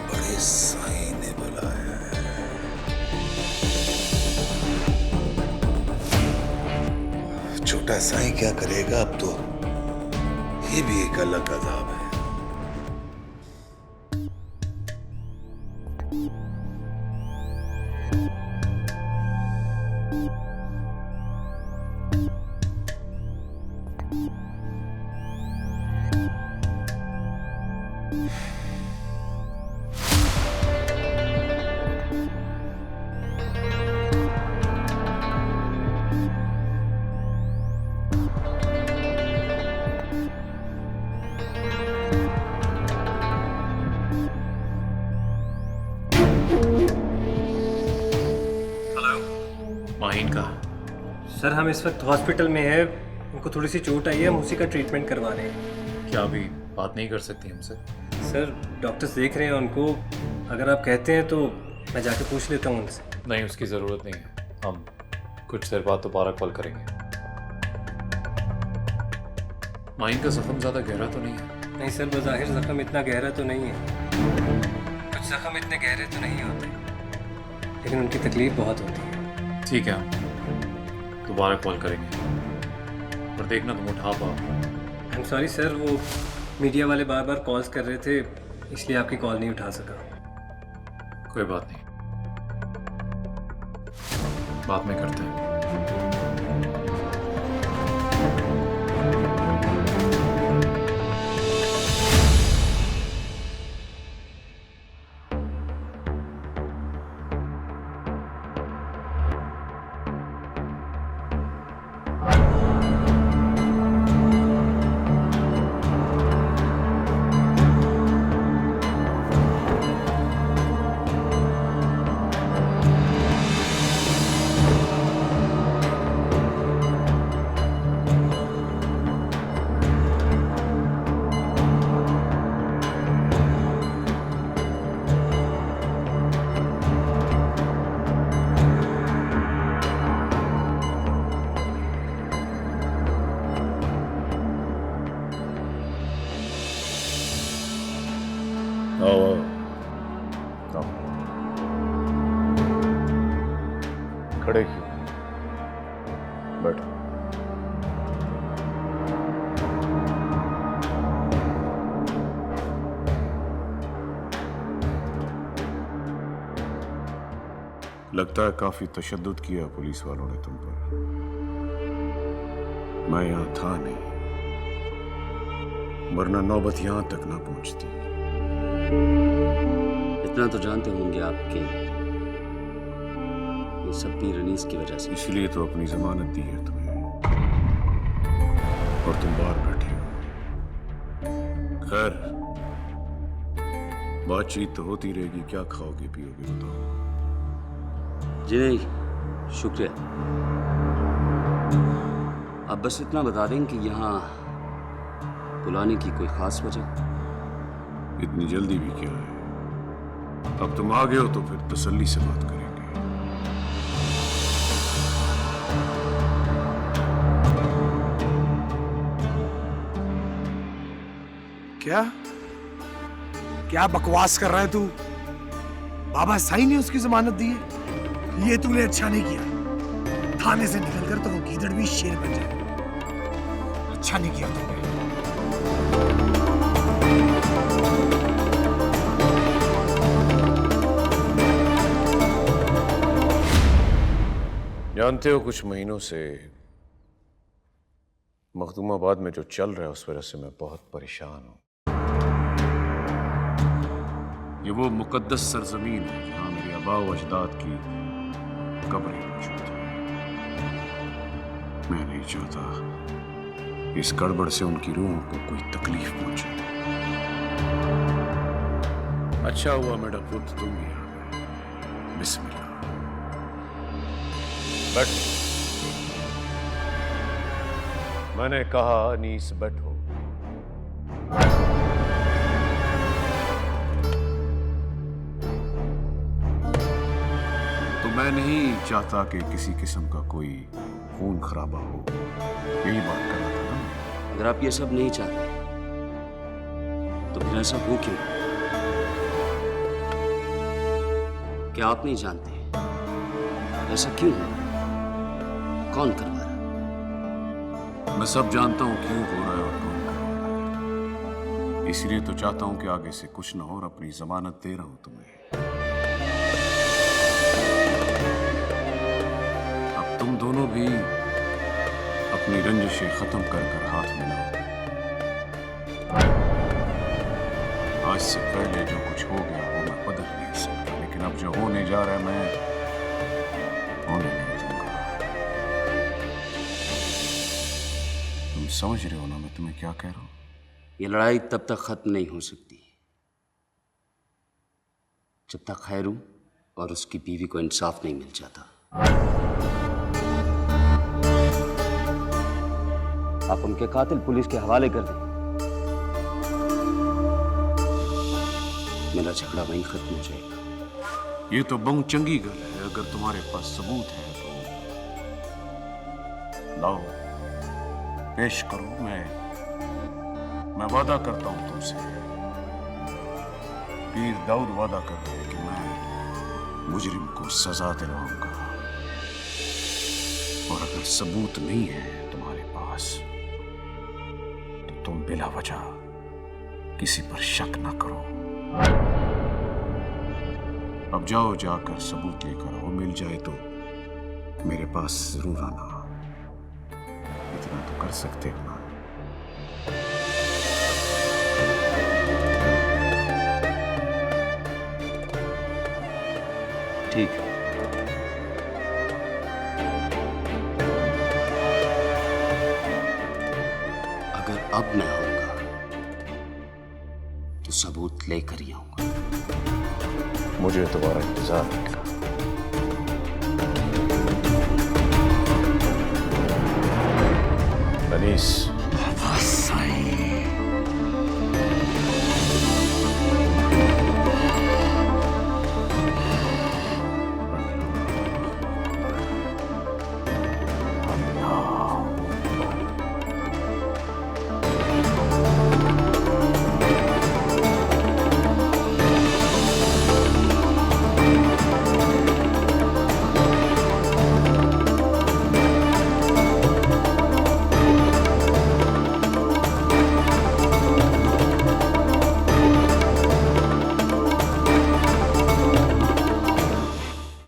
बड़े साईं ने बुलाया है। छोटा साईं क्या करेगा? अब तो ये भी एक अलग अजाब है। माहीन का सर, हम इस वक्त हॉस्पिटल में हैं, उनको थोड़ी सी चोट आई है, हम उसी का ट्रीटमेंट करवा रहे हैं। क्या अभी बात नहीं कर सकती हमसे? सर डॉक्टर्स देख रहे हैं उनको, अगर आप कहते हैं तो मैं जाके पूछ लेता हूँ उनसे। नहीं, उसकी ज़रूरत नहीं है। हम कुछ देर बाद दोबारा कॉल करेंगे। माहीन का जख्म ज़्यादा गहरा तो नहीं है? नहीं सर, बज़ाहिर जख्म इतना गहरा तो नहीं है। कुछ जख्म इतने गहरे तो नहीं होते, लेकिन उनकी तकलीफ बहुत होती है। ठीक है, हम दोबारा कॉल करेंगे, और देखना तुम उठा पाओ। आई एम सॉरी सर, वो मीडिया वाले बार बार कॉल्स कर रहे थे, इसलिए आपकी कॉल नहीं उठा सका। कोई बात नहीं, बाद में करते हैं। आओ आओ, खड़े क्यों? बैठो। लगता है काफी तशद्दुद किया पुलिस वालों ने तुम पर। मैं यहां था नहीं, वरना नौबत यहां तक ना पहुंचती। इतना तो जानते होंगे आपके ये सब पीर अनीस की वजह से। इसलिए तो अपनी जमानत दी है तुम्हें, और तुम बाहर बैठे हो। खैर, बातचीत तो होती रहेगी। क्या खाओगे पियोगे बताओ? जी नहीं, शुक्रिया। आप बस इतना बता दें कि यहाँ बुलाने की कोई खास वजह? इतनी जल्दी भी क्या है? अब तुम आ गए हो तो फिर तसल्ली से बात करेंगे। क्या क्या बकवास कर रहा है तू? बाबा साईं ने उसकी जमानत दी है? ये तूने अच्छा नहीं किया। थाने से निकलकर तो वो गीदड़ भी शेर बन जाए। अच्छा नहीं किया तूने। जानते हो, कुछ महीनों से मखदूमाबाद में जो चल रहा है उस वजह से मैं बहुत परेशान हूं। ये वो मुकद्दस सरजमीन है जहां मेरे आबा व अजदाद की कब्रें मौजूद हैं। मैं नहीं चाहता इस गड़बड़ से उनकी रूहों को कोई तकलीफ पहुंचे। अच्छा हुआ मेरा पुत्र तुम भी आ गए। बिस्मिल्लाह, बैठो। मैंने कहा अनीस बैठो। तो मैं नहीं चाहता कि किसी किस्म का कोई खून खराबा हो, यही बात कर रहा था ना। अगर आप ये सब नहीं चाहते तो फिर ऐसा हो क्यों? क्या आप नहीं जानते ऐसा क्यों है? कौन करवा रहा? मैं सब जानता हूं क्यों हो रहा है और कौन करवा रहा है। इसलिए तो चाहता हूं कि आगे से कुछ ना हो और अपनी जमानत दे रहा हूं तुम्हें। अब तुम दोनों भी अपनी रंजिशें खत्म कर कर हाथ मिलाओ। आज से पहले जो कुछ हो गया वो मैं बदल नहीं सकता, लेकिन अब जो होने जा रहा है मैं होने नहीं दूंगा। तुम समझ रहे हो ना मैं तुम्हें क्या कह रहा हूं? ये लड़ाई तब तक खत्म नहीं हो सकती जब तक खैरू और उसकी बीवी को इंसाफ नहीं मिल जाता। आप उनके कातिल पुलिस के हवाले कर दें, मेरा झगड़ा वहीं खत्म हो जाएगा। ये तो बहुत चंगी गल है। अगर तुम्हारे पास सबूत है तो लाओ, पेश करो। मैं वादा करता हूं तुमसे, पीर दाऊद वादा करता है कि मैं मुजरिम को सजा दिलवाऊंगा। और अगर सबूत नहीं है तुम्हारे पास तो तुम बिला वजह किसी पर शक ना करो। अब जाओ, जाकर सबूत लेकर आओ। मिल जाए तो मेरे पास जरूर आना। इतना तो कर सकते हो ना? ठीक है। अगर अब मैं आऊंगा तो सबूत लेकर ही आऊंगा। मुझे तुम्हारा इंतजार रहेगा। अनीस,